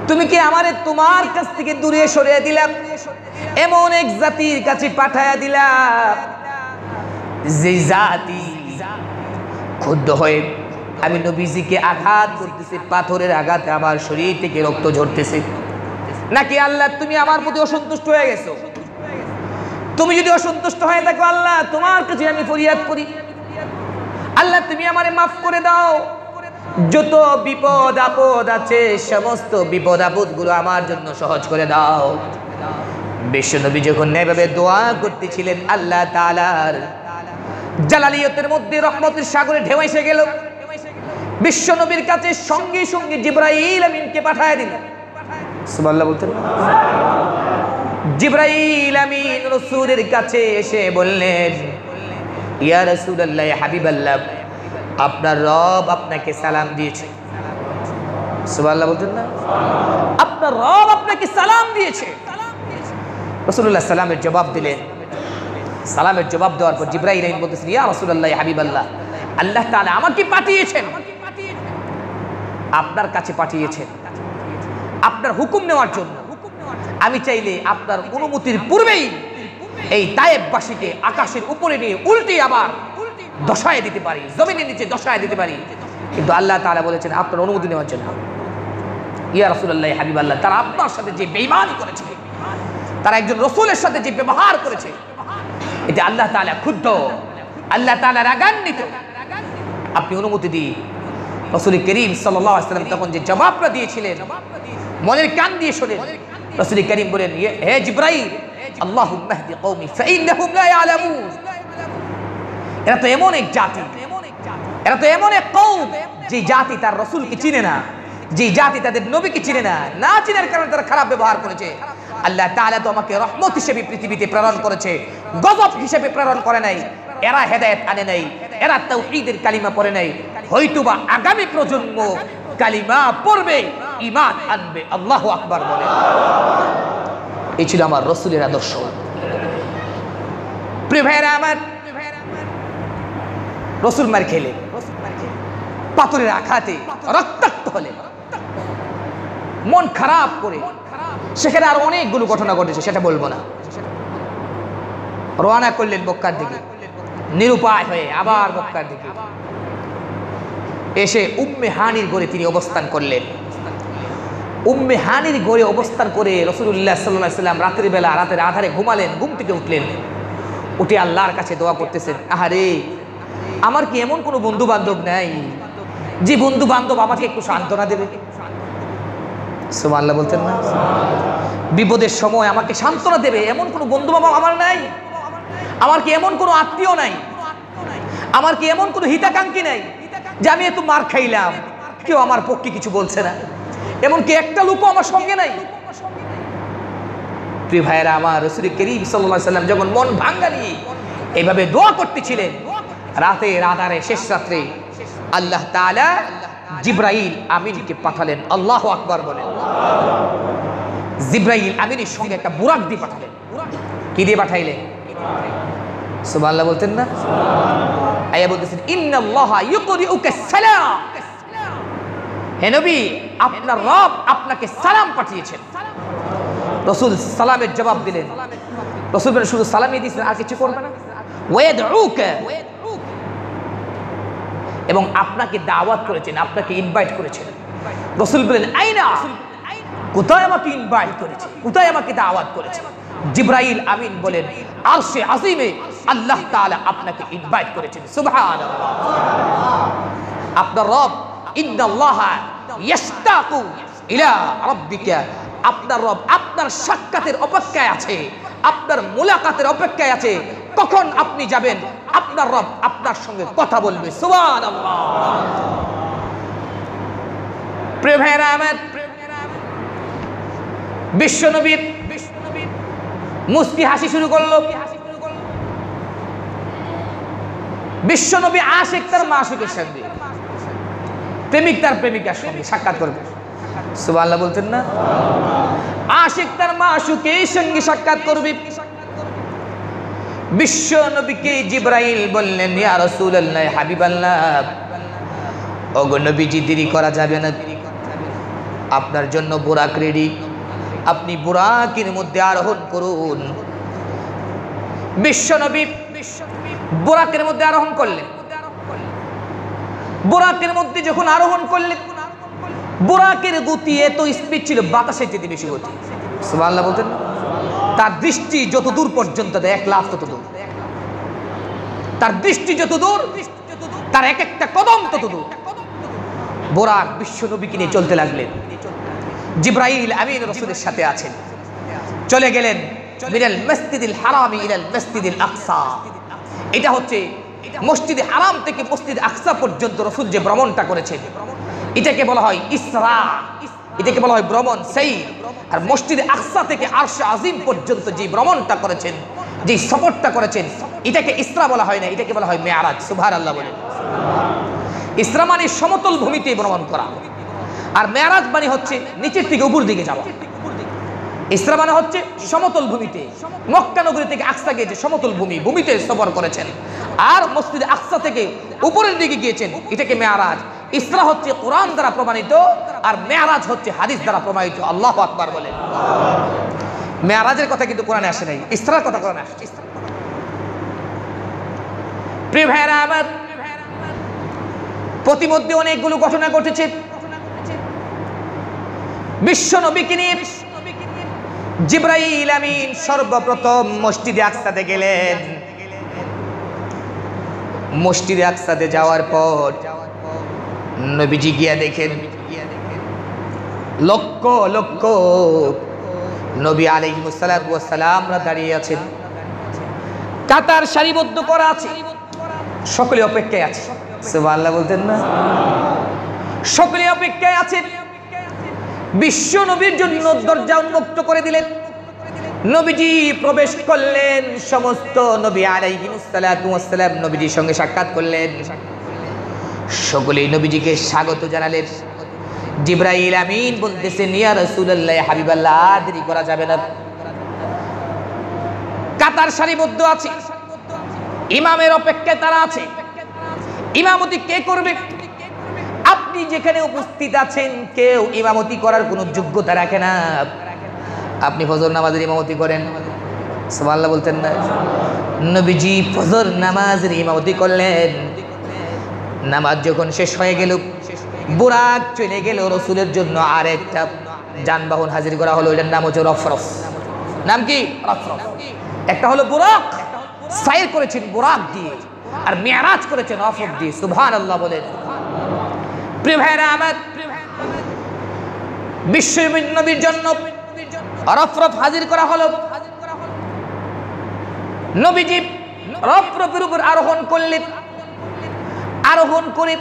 তুমি কি আমারে তোমার কাছ থেকে দূরে সরিয়ে দিলা? এমন এক জাতির কাছে পাঠায়া দিলা যে জাতি ক্ষুব্ধ হয়ে আমি নবীজিকে আঘাত করতেছি, পাথরের আঘাতে আমার শরীর থেকে রক্ত ঝরতেছে। নাকি আল্লাহ তুমি আমার প্রতি অসন্তুষ্ট হয়ে গেছো? তুমি যদি অসন্তুষ্ট হয়ে থাকো আল্লাহ, তোমার কাছে আমি ফরিয়াদ করি, আল্লাহ তুমি আমারে মাফ করে দাও। যত বিপদ আপদ আছে সমস্ত বিপদ আপদ গুলো আমার জন্য সহজ করে দাও। বিশ্বনবী যখন এভাবে দোয়া করতেছিলেন, আল্লাহ তাআলার জালালিয়তের মধ্যে রহমতের সাগরে ঢেউ এসে গেল। বিশ্বনবীর কাছে সঙ্গে সঙ্গে জিবরাইল আমিনকে পাঠায় দিলেন। সুবহানাল্লাহ বলতেন। জিবরাইল আমিন রাসূলের কাছে এসে বললেন, ইয়া রাসূলুল্লাহ, ইয়া হাবিবাল্লাহ, আপনার রব আপনাকে সালাম দিয়েছে। সুবহানাল্লাহ বলতেন না? আপনার রব আপনাকে সালাম দিয়েছে। রাসূলুল্লাহ সালামের জবাব দিলেন। সালামের জবাব দেওয়ার পর জিবরাইল আমিন বলতেছেন, ইয়া রাসূলুল্লাহ, ইয়া হাবিবাল্লাহ, আল্লাহ তাআলা আমাকে পাঠিয়েছেন, আপনার কাছে পাঠিয়েছেন আপনার হুকুম নেওয়ার জন্য। আমি চাইলে আপনার অনুমতির পূর্বেই এই তায়েফবাসীকে আকাশের উপরে নিয়ে উল্টে আবার দশায় দিতে পারি, জমিনের নিচে দশায় দিতে পারি, কিন্তু আল্লাহ তাআলা বলেছেন আপনার অনুমতি নেওয়ার জন্য। ইয়া রাসূলুল্লাহ, ইয়া হাবিবাল্লাহ, তারা আপনার সাথে যে বেঈমানি করেছে, তারা একজন রাসূলের সাথে যে ব্যবহার করেছে, এটা আল্লাহ তাআলা ক্ষুব্ধ, আল্লাহ তাআলা রাগান্বিত। আপনি অনুমতি দিয়ে রাসূল করিম সাল্লাল্লাহু আলাইহি ওয়াসাল্লাম তখন যে জবাবটা দিয়েছিলেন, মনের কান দিয়ে শোনেন। রাসূল করিম বলেন, হে জিবরাইল, আল্লাহুম্মা ইহদি কওমি ফাইন্নাহুম লা ইয়ালামুন। এরা তো এমন এক জাতি, এরা তো এমন এক কওম যে জাতি তার রাসূলকে চিনে না, যে জাতি তাদের নবীকে চিনে না, না চিনার কারণে তারা খারাপ ব্যবহার করেছে। আল্লাহ তাআলা তো আমাকে রহমত হিসেবে পৃথিবীতে প্রেরণ করেছে, গজব হিসেবে প্রেরণ করে নাই। এরা হেদায়েত আনে নাই, এরা তাওহীদের কালিমা পড়ে নাই। হয়তোবা আগামী প্রজন্ম কালিমা পড়বে, ঈমান আনবে। আল্লাহু আকবার বলে। এই ছিল আমার রাসূলের আদর্শ। প্রিয় ভাইরা আমার, রাসূল মার খেলে পাথরের আঘাতে রক্তাক্ত হলেন, মন খারাপ করে। সেখানে আর অনেকগুলো ঘটনা ঘটেছে, সেটা বলবো না। রওনা করলেন মক্কার দিকে, নিরুপায় হয়ে আবার মক্কার দিকে এসে উম্মে হানির ঘরে তিনি অবস্থান করলেন। উম্মে হানির ঘরে অবস্থান করে রাসূলুল্লাহ সাল্লাল্লাহু আলাইহি ওয়াসাল্লাম রাতের বেলা, রাতের আধারে ঘুমালেন। ঘুম থেকে উঠলেন, উঠে আল্লাহর কাছে দোয়া করতেছেন, আহারে আমার কি এমন কোনো বন্ধু বান্ধব নাই যে বন্ধু বান্ধব আমাকে একটু সান্ত্বনা দেবে? সুবহানাল্লাহ বলতেন না? বিপদের সময় আমাকে সান্ত্বনা দেবে এমন কোনো বন্ধু বাবা আমার নাই? আমার কি এমন কোনো আত্মীয় নাই? আমার কি এমন কোনো হিতাকাঙ্ক্ষী নাই যে আমি একটু মার খাইলাম, কেউ আমার পক্ষে কিছু বলছে না, এমনকি একটা লোকও আমার সঙ্গে নাই? প্রিয় ভাইয়েরা আমার, রাসূল করিম সাল্লাল্লাহু আলাইহি ওয়াসাল্লাম যখন মন ভাঙ্গা নিয়ে এইভাবে দোয়া করতেছিলেন, রাতের আধারে শেষ রাত্রে আল্লাহ তাআলা জিবরাইল আমিনকে পাঠালেন। আল্লাহু আকবার বলেন। জিবরাইল আমিনের সঙ্গে একটা বুরাক দিয়ে পাঠালেন। কি দিয়ে পাঠাইলেন? সুবহানাল্লাহ বলতেন না? আয়া বলতেছেন, ইন্নাল্লাহা ইউকরিউকা সালাম। হে নবী, আপনার রব আপনাকে সালাম পাঠিয়েছেন। রাসূল সালামের জবাব দিলেন। রাসূল শুধু সালামই দিয়েছেন, আর কিছু করবে না। ওয়াদউকা, এবং আপনাকে দাওয়াত করেছেন, আপনাকে ইনভাইট করেছেন। রাসূল বলেন, আইনা, কোথায় আমাকে ইনভাইট করেছে, কোথায় আমাকে দাওয়াত করেছে? জিবরাইল আমিন বলেন, আরশে আজিমে আল্লাহ তাআলা আপনাকে ইনভাইট করেছেন। সুবহানাল্লাহ। আপনার রব, ইন্নাল্লাহা ইয়াশতাকু ইলা রাব্বিকা, আপনার রব আপনার সাক্ষাতের অপেক্ষায় আছে, আপনার মুলাকাতের অপেক্ষায় আছে। কখন আপনি যাবেন, আপনার রব আপনার সঙ্গে কথা বলবে। সুবহানাল্লাহ। প্রিয় ভাইরা আমার, বিশ্বনবী মুস্কি হাসি শুরু করলো। বিশ্বনবী আশিক তার মাশিকের সঙ্গে, প্রেমিক তার প্রেমিকার সঙ্গে সাক্ষাৎ করবে। সুবহানাল্লাহ বলতেন না? আশিক তার মাশিকের সঙ্গে সাক্ষাৎ করবে। বিশ্বনবীকে জিবরাইল বললেন, ইয়া রাসূলুল্লাহ, হাবিবাল্লাহ, ওগো নবীজি, দেরি করা যাবে না, আপনার জন্য বুরাক রেডি, আপনি বুরাকের মধ্যে আরোহণ করুন। বিশ্বনবী বুরাকের মধ্যে আরোহণ করলেন। বুরাকের মধ্যে যখন আরোহণ করলেন, বুরাকের গতি এত স্পিড ছিল, বাতাসের চেয়ে বেশি গতি। সুবহানাল্লাহ বলতেন। তার দৃষ্টি যত দূর পর্যন্ত দেয়, 1 লাখ তত দূর। তার দৃষ্টি যত দূর, তার এক একটা কদম তত দূর। বুরাক বিশ্বনবীকে নিয়ে চলতে লাগলেন। জিবরাইল আমিন রাসূলের সাথে আছেন। চলে গেলেন মিনাল মসজিদিল হারামি ইলাল মসজিদিল আকসা। এটা হচ্ছে মসজিদে হারাম থেকে মসজিদে আকসা পর্যন্ত রাসূল যে ভ্রমণটা করেছেন, এটাকে বলা হয় ইসরা, এটাকে বলা হয় ভ্রমণ সাইর। আর মসজিদে আকসা থেকে আরশে আজিম পর্যন্ত যে ভ্রমণটা করেছেন, যে সফরটা করেছেন, এটাকে ইসরা বলা হয় না, এটাকে বলা হয় মেরাজ। সুবহানাল্লাহ বলেন। ইসরা মানে সমতল ভূমিতে ভ্রমণ করা, আর মেরাজ মানে হচ্ছে নিচের থেকে উপর দিকে যাওয়া। ইসরা মানে হচ্ছে সমতল ভূমিতে, মক্কা নগরী থেকে আকসা গিয়েছে সমতল ভূমি, ভূমিতে সফর করেছেন। আর মসজিদে আকসা থেকে উপরের দিকে গিয়েছেন, এটাকে মেরাজ। ইসরা হচ্ছে কোরআন দ্বারা প্রমাণিত, আর মেরাজ হচ্ছে হাদিস দ্বারা প্রমাণিত। আল্লাহু আকবার বলেন। মেরাজের কথা কিন্তু কোরআনে আসে নাই, ইসরার কথা কোরআনে আসছে। প্রিয় ভাইরা আমার, প্রতিমধ্যে অনেকগুলো ঘটনা ঘটেছে। বিশ্ব নবীকে নিয়ে জিবরাইল আমিন সর্বপ্রথম মসজিদে আকসাতে গেলেন। মসজিদে আকসাতে যাওয়ার পর নবীজি গিয়া দেখেন লক্ষ লক্ষ নবী আলাইহিস সালাতু ওয়াস সালামরা দাঁড়িয়ে আছেন, কাতার সারিবদ্ধ করা আছে, সকলে অপেক্ষায় আছে। সুবহানাল্লাহ বলতেন না? সকলে অপেক্ষায় আছেন। বিশ্ব নবীর জন্য দরজা উন্মুক্ত করে দিলেন। নবীজি প্রবেশ করলেন। সমস্ত নবী আলাইহিস সালাতু ওয়াস সালাম নবীজির সঙ্গে সাক্ষাৎ করলেন। সকলেই নবীজিকে স্বাগত জানালেন। জিবরাইল আমিন বলতেছেন, ইয়া রাসূলুল্লাহ, হাবিবাল্লাহ, দেরি করা যাবে না, কাতার সারিবদ্ধ আছে, ইমামের অপেক্ষায় তারা আছে। ইমামতি কে করবে? আপনি যেখানে উপস্থিত আছেন কেউ ইমামতি করার কোনো যোগ্যতা রাখে না, আপনি ফজর নামাজের ইমামতি করেন, সুবহানাল্লাহ বলতেন না? নবীজি ফজর নামাজের ইমামতি করলেন। নামাজ যখন শেষ হয়ে গেল, বুরাক চলে গেল, রসুলের জন্য আরেকটা যানবাহন হাজির করা হলো। এটার নাম হচ্ছে রফরফ। নাম কি? রফরফ। একটা হলো বুরাক, সাইর করেছেন বুরাক দিয়ে, আর মেরাজ করেছেন রফরফ দিয়ে। সুবহানাল্লাহ বলেন। প্রিয় ভাইরা আমার, বিশ্ব নবীর জন্য রফরফ হাজির করা হলো। নবীজি রফরফের উপর আরোহণ করলেন। আরোহণ করে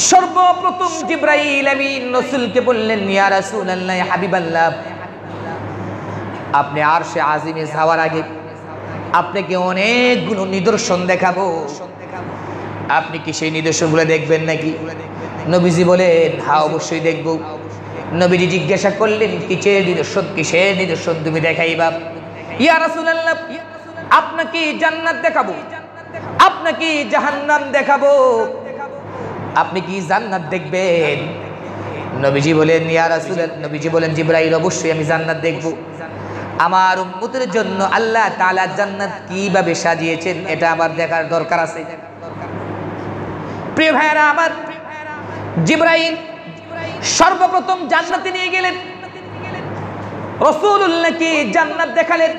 সর্বপ্রথম জিবরাইল আমিন রাসূলকে বললেন, ইয়া রাসূলুল্লাহ, হাবিবাল্লাহ, আপনি আরশে আজিমে যাওয়ার আগে আপনাকে অনেকগুলো নিদর্শন দেখাবো, আপনি কি সেই নিদর্শনগুলো দেখবেন নাকি? নবীজি বলেন, হ্যাঁ অবশ্যই দেখব। নবীজি জিজ্ঞাসা করলেন, কিসের নিদর্শন তুমি দেখাইবা? ইয়া রাসূলুল্লাহ, আপনাকে জান্নাত দেখাবো, আপনাকে জাহান্নাম দেখাবো, আপনি কি জান্নাত দেখবেন? নবীজি বলেন, ইয়া রাসূলুল্লাহ, নবীজি বলেন, জিবরাইল, অবশ্যই আমি জান্নাত দেখব। আমার উম্মতের জন্য আল্লাহ তাআলা জান্নাত কিভাবে সাজিয়েছেন এটা আমার দেখার দরকার আছে। প্রিয় ভাইরা আমার, জিবরাইল সর্বপ্রথম জান্নাতে নিয়ে গেলেন, রাসূলুল্লাহকে জান্নাত দেখালেন।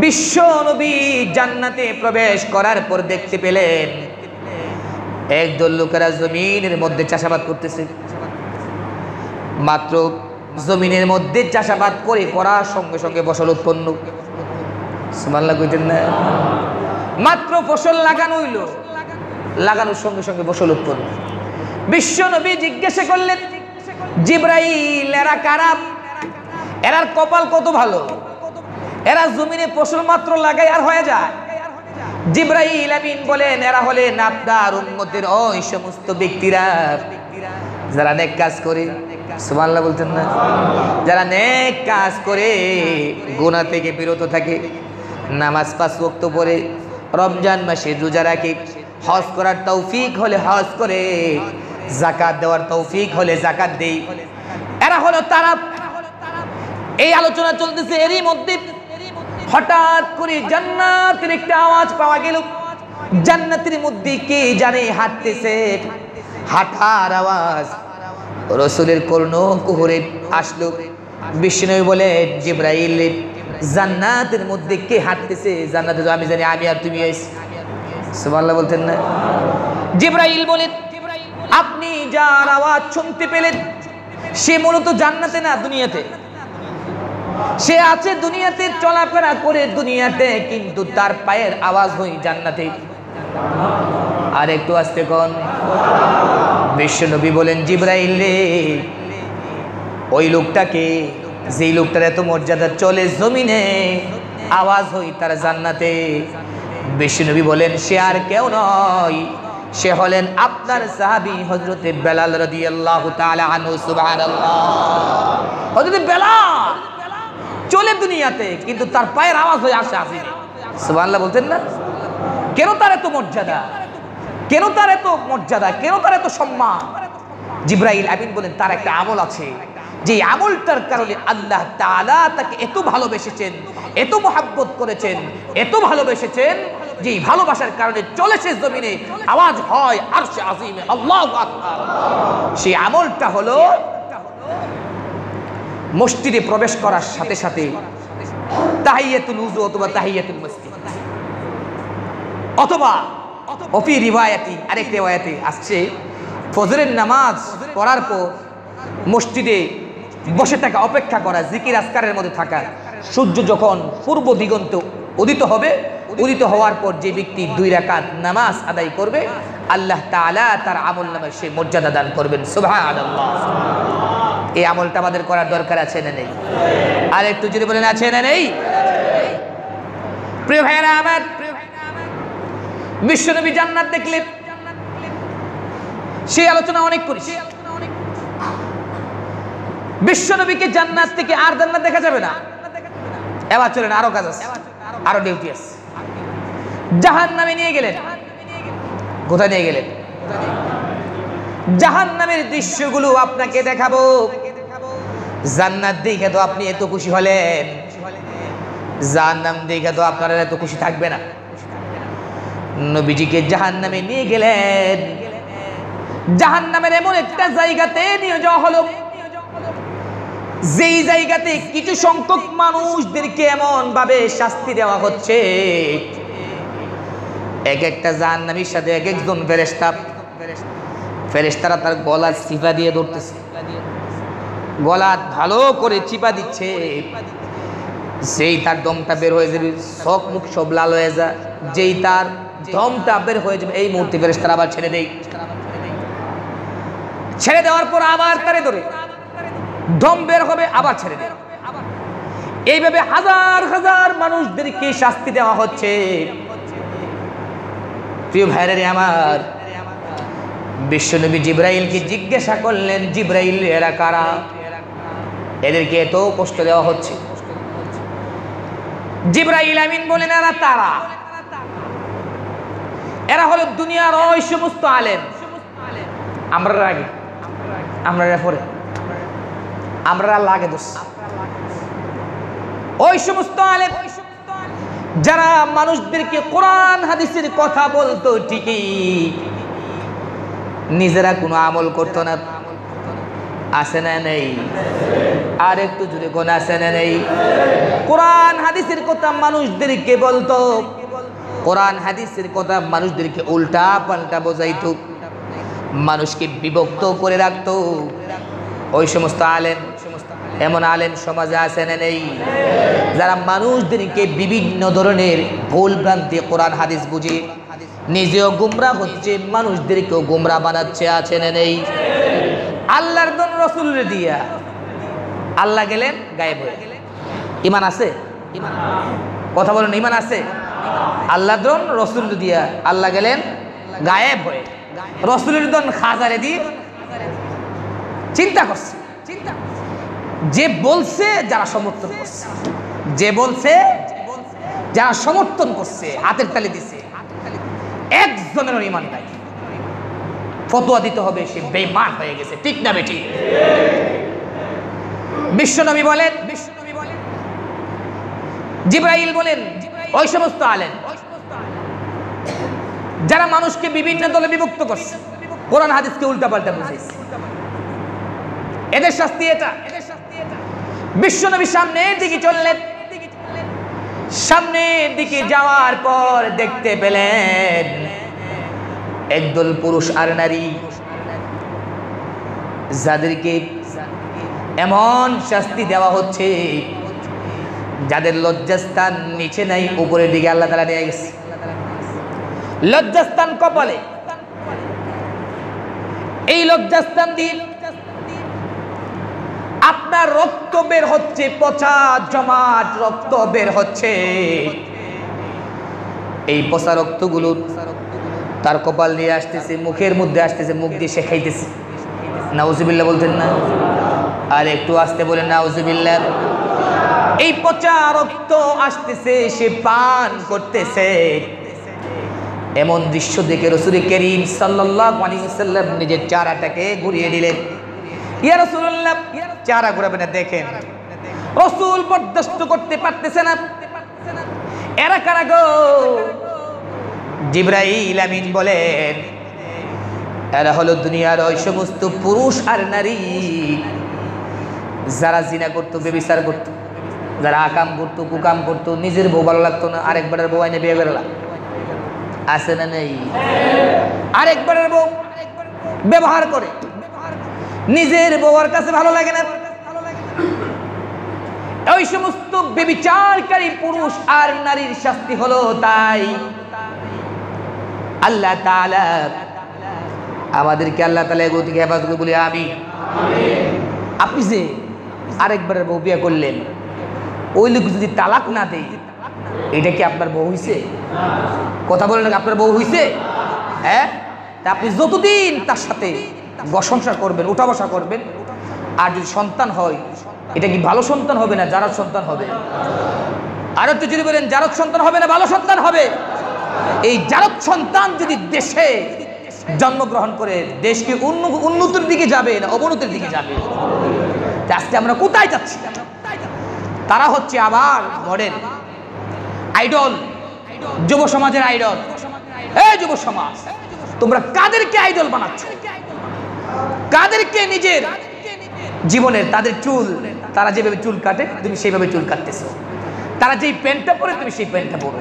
বিশ্ব নবী জান্নাতে প্রবেশ করার পর দেখতে পেলেন একদল লোকেরা জমিনের মধ্যে চাষাবাদ করতেছে। মাত্র জমিনের মধ্যে চাষাবাদ করার সঙ্গে সঙ্গে ফসল উৎপন্ন। সুবহানাল্লাহ কইতেন না? মাত্র ফসল লাগানো হইল, লাগানোর সঙ্গে সঙ্গে ফসল উৎপন্ন। বিশ্ব নবী জিজ্ঞাসা করলেন, জিবরাইল, এরা কারা? এরার কপাল কত ভালো, এরা জমিনে ফসল মাত্র লাগায় আর হয়ে যায়। জিবরাইল আমিন বলেন, এরা হলেন আপনার উম্মতের ওই সমস্ত ব্যক্তিরা যারা নেক কাজ করে। সুবহানাল্লাহ বলতেন না? যারা নেক কাজ করে, গুনাহ থেকে বিরত থাকে, নামাজ 5 ওয়াক্ত পড়ে, রমজান মাসে রোজা রাখে, হজ করার তৌফিক হলে হজ করে, যাকাত দেওয়ার তৌফিক হলে যাকাত দেয়। এরা হলো তারা। এই আলোচনা চলতেছে, এরই মধ্যে হঠাৎ করে জান্নাতের একটা আওয়াজ পাওয়া গেল। জান্নাতের মধ্যে কে জানে হাঁটতেছে, হাঁটার আওয়াজ রাসূলের কর্ণকুহরে আসলো। বিষ্ণু বলে, জিবরাইল, জান্নাতের মধ্যে কে হাঁটতেছে? জান্নাতে তো আমি জানি, আমি আর তুমি। সুবহানাল্লাহ বলতেন না? জিবরাইল বলেন, আপনি যার আওয়াজ শুনতে পেলেন সে মূলত জান্নাতে না, দুনিয়াতে। সে আছে দুনিয়াতে, চলাফেরা করে দুনিয়াতে, কিন্তু তার পায়ের আওয়াজ হয় জান্নাতে। আর একটু আস্তে কোন। বিশ্বনবী বলেন, জিবরাইল রে, ওই লোকটাকে, যেই লোকটার এত মর্যাদা, চলে জমিনে, আওয়াজ হয় তার জান্নাতে। বিশ্বনবী বলেন, সে আর কেউ নয়, সে হলেন আপনার সাহাবী হযরতে বেলাল রাদিয়াল্লাহু তাআলা আনহু। সুবহানাল্লাহ। হযরতে বেলাল চলে দুনিয়াতে, কিন্তু তার পায়ের আওয়াজ হয়ে আসে আসেনি। সুবহানাল্লাহ বলতেন না? কেন তার এত মর্যাদা, কেন তার এত মর্যাদা, কেন তার এত সম্মান? জিবরাইল আমিন বলেন, তার একটা আমল আছে, যে আমলটার কারণে আল্লাহ তাআলা তাকে এত ভালোবেসেছেন, এত মহব্বত করেছেন, এত ভালোবেসেছেন, যে ভালোবাসার কারণে চলেছে জমিনে, আওয়াজ হয় আরশে আজিমে, আল্লাহু আকবার। সেই আমলটা হলো মসজিদে প্রবেশ করার সাথে সাথে তাহিয়াতুল উযু অথবা তাহিয়াতুল মসজিদ, অথবা ওফি রিওয়ায়াতি, আরেক রিওয়ায়াতে আসছে, ফজরের নামাজ পড়ার পর মসজিদে বসে থাকা, অপেক্ষা করা, জিকির আজকারের মধ্যে থাকা। সূর্য যখন পূর্ব দিগন্ত উদিত হবে, উদিত হওয়ার পর যে ব্যক্তি 2 রাকাত নামাজ আদায় করবে, আল্লাহ তাআলা তার আমলনামায় সেই মর্যাদা দান করবেন। সুবহানাল্লাহ। এই আমলটা আমাদের করার দরকার আছে না নেই? আর একটু যদি বলেন, আছে না নেই? প্রিয় ভাইরা আমার, বিশ্বনবী জান্নাত দেখলেন, সেই আলোচনা অনেক করেছি। বিশ্বনবীকে জান্নাত থেকে আর জান্নাত দেখা যাবে না। এবার চলেন, আরো কাজ আছে, আরো ডিউটি আছে। জাহান্নামে নিয়ে গেলেন। কোথায় নিয়ে গেলেন? জাহান্নামের দৃশ্যগুলো আপনাকে দেখাবো। জান্নাত দেখে তো আপনি এত খুশি হলেন, জাহান্নাম দেখে তো আপনারা এত খুশি থাকবে না। নবীজিকে জাহান্নামে নিয়ে গেলেন, জাহান্নামের এমন একটা জায়গাতে নিয়ে যাওয়া হলো যেই জায়গাতে কিছু সংখ্যক মানুষদেরকে এমন ভাবে শাস্তি দেওয়া হচ্ছে, এক একটা জাহান্নামীর সাথে এক একজন ফেরেশতারা তার গলা চিপা দিয়ে ধরতেছে, গলা ভালো করে চিপা দিচ্ছে। যেই তার দমটা বের হয়ে যাবে, চোখ মুখ সব লাল হয়ে যায়, যেই তার দমটা বের হয়ে যাবে এই মুহূর্তে ফেরেশতারা আবার ছেড়ে দেয়। ছেড়ে দেওয়ার পর আবার তারে ধরে, দম বের হবে আবার ছেড়ে দেয়। এইভাবে হাজার হাজার মানুষদেরকে শাস্তি দেওয়া হচ্ছে। প্রিয় ভাইরা আমার, বিশ্বনবী জিবরাইলকে জিজ্ঞাসা করলেন, জিবরাইল এরা কারা, এদেরকে এত কষ্ট দেওয়া হচ্ছে? জিবরাইল আমিন বলেন, এরা তারা, এরা হলো দুনিয়ার ওই সমস্ত আলেম। আমরা আগে, আমরা পরে, আমরা লাগে দোষ। ওই সমস্ত আলেম যারা মানুষদেরকে কোরআন হাদিসের কথা বলতো ঠিকই, নিজেরা কোনো আমল করতো না। আছে না নেই? আর একটু জুড়ে কোন আছে না নেই? কোরআন হাদিসের কথা মানুষদেরকে বলতো, কোরআন হাদিসের কথা মানুষদেরকে উল্টা পাল্টা বোঝাইতো, মানুষকে বিভক্ত করে রাখতো। ওই সমস্ত আলেম, এমন আলেম সমাজে আছে না নেই? যারা মানুষদেরকে বিভিন্ন ধরনের ভুল ভ্রান্তি কোরআন হাদিস বুঝে নিজেও গুমরা হচ্ছে, মানুষদেরকেও গুমরা বানাচ্ছে, আছে না নেই? আল্লাহর দন রসুলের দিয়া আল্লাহ গেলেন গায়েব হয়ে। ইমান আছে? কথা বলেন, ইমান আছে? আল্লাহর দন রসুল দিয়া আল্লাহ গেলেন গায়েব হয়ে, রসুলের দন খাজারে দিয়ে চিন্তা করছে। যে বলছে যারা সমর্থন করছে, যে বলছে যারা সমর্থন করছে, হাতের তালি দিছে, একজনের ইমান নাই। ফতোয়া দিতে হবে সে বেঈমান হয়ে গেছে, ঠিক না বেঠিক? বিশ্বনবী বলেন, জিবরাইল বলেন, ওই সমস্ত আলেম যারা মানুষকে বিভিন্ন দলে বিভক্ত করছে, কোরআন হাদিসকে উল্টাপাল্টা বুঝাইছে, এদের শাস্তি এটা। বিশ্বনবী সামনের দিকে চললেন, সামনের দিকে যাওয়ার পর দেখতে পেলেন একদল পুরুষ আর নারী, যাদেরকে এমন শাস্তি দেওয়া হচ্ছে যাদের লজ্জাস্থান নিচে নাই, উপরের দিকে আল্লাহ তাআলা নিয়ে গেছে। লজ্জাস্থান কপালে, এই লজ্জাস্থান দিয়ে আপনার রক্ত বের হচ্ছে, পচা জমাট রক্ত বের হচ্ছে। এই পচা রক্তগুলো তার কপাল দিয়ে আসতেছে, মুখের মধ্যে আসতেছে, মুখ দিয়ে সে খাইতেছে। নাউজুবিল্লাহ বলতেন না? আর একটু আসতে বলেন নাউজুবিল্লাহ। এই পচা রক্ত আসতেছে, সে পান করতেছে। এমন দৃশ্য দেখে রাসূল করিম সাল্লাল্লাহু আলাইহি ওয়াসাল্লাম নিজের চেহারাটাকে ঘুরিয়ে দিলেন। ইয়া রাসূলুল্লাহ, চেহারা ঘুরাবেন না, দেখেন। রাসূল বরদাস্ত করতে পারতেছে না। এরা কারা গো? জিবরাইল আমিন বলেন, এরা হলো দুনিয়ার ওই সমস্ত পুরুষ আর নারী যারা জিনা করতো, ব্যভিচার করতো, যারা আকাম করতো, কুকাম করতো, নিজের বউ ভালো লাগতো না, আরেকবারের বউ আইনে বিয়ে করলা। আছে না নেই? আরেকবারের বউ ব্যবহার করে, নিজের বউর কাছে ভালো লাগে না। ওই সমস্ত ব্যভিচারকারী পুরুষ আর নারীর শাস্তি হলো তাই। আল্লাহ তাআলা আমাদেরকে, আল্লাহ তাআলা এগুলো থেকে হেফাজত করে বলি আমিন। আপনি যে আরেকবারের বউ বিয়ে করলেন, ওই লোক যদি তালাক না দেয়, এটা কি আপনার বউ হইছে? কথা বলেন, আপনার বউ হইছে? হ্যাঁ? তা আপনি যতদিন তার সাথে সংসার করবেন, উঠা বসা করবেন, আর যদি সন্তান হয়, এটা কি ভালো সন্তান হবে না জারজ সন্তান হবে? আর একটু যদি বলেন, জারজ সন্তান হবে না ভালো সন্তান হবে? এই জারজ সন্তান যদি দেশে জন্মগ্রহণ করে দেশকে উন্নতির দিকে যাবে না অবনতির দিকে যাবে? আজকে আমরা কোথায় যাচ্ছি? তারা হচ্ছে আবার মডেল আইডল, যুব সমাজের আইডল। এই যুব সমাজ, তোমরা কাদেরকে আইডল বানাচ্ছ? কাদেরকে নিজের জীবনের, তাদের চুল, তারা যেভাবে চুল কাটে তুমি সেইভাবে চুল কাটতেছো, তারা যেই প্যান্টটা পরে তুমি সেই প্যান্টটা পরো,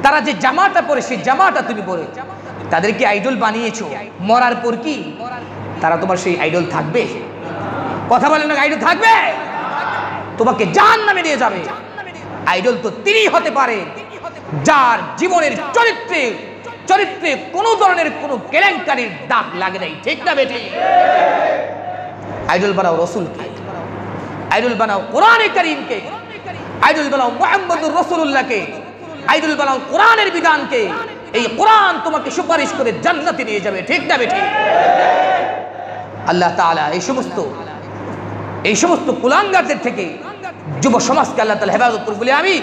তারা যে জামাটা পরে সেই জামাটা তুমি পরে, তাদেরকে আইডল বানিয়েছো। মরার পর কি তারা তোমার সেই আইডল থাকবে? কথা বলেন না, আইডল থাকবে? তোমাকে জাহান্নামে নিয়ে যাবে। আইডল তো তিনি হতে পারে যার জীবনের চরিত্রে কোনো ধরনের কোনো কেলেঙ্কারির দাগ লাগে নাই। ঠিক না বেঠিক? আইডল বানাও রসুলকে, আইডল বানাও কোরআনে কারীমকে, আইডল বানাও মুহাম্মদুর রাসূলুল্লাহকে, আইডল বানাও কোরআনের বিধানকে। এই কোরআন তোমাকে সুপারিশ করে জান্নাতে নিয়ে যাবে। ঠিক না বেঠিক? আল্লাহ তাআলা এই সমস্ত কুলাঙ্গারদের থেকে যুব সমাজকে আল্লাহ তাআলা হেফাজত করুন বলে আমি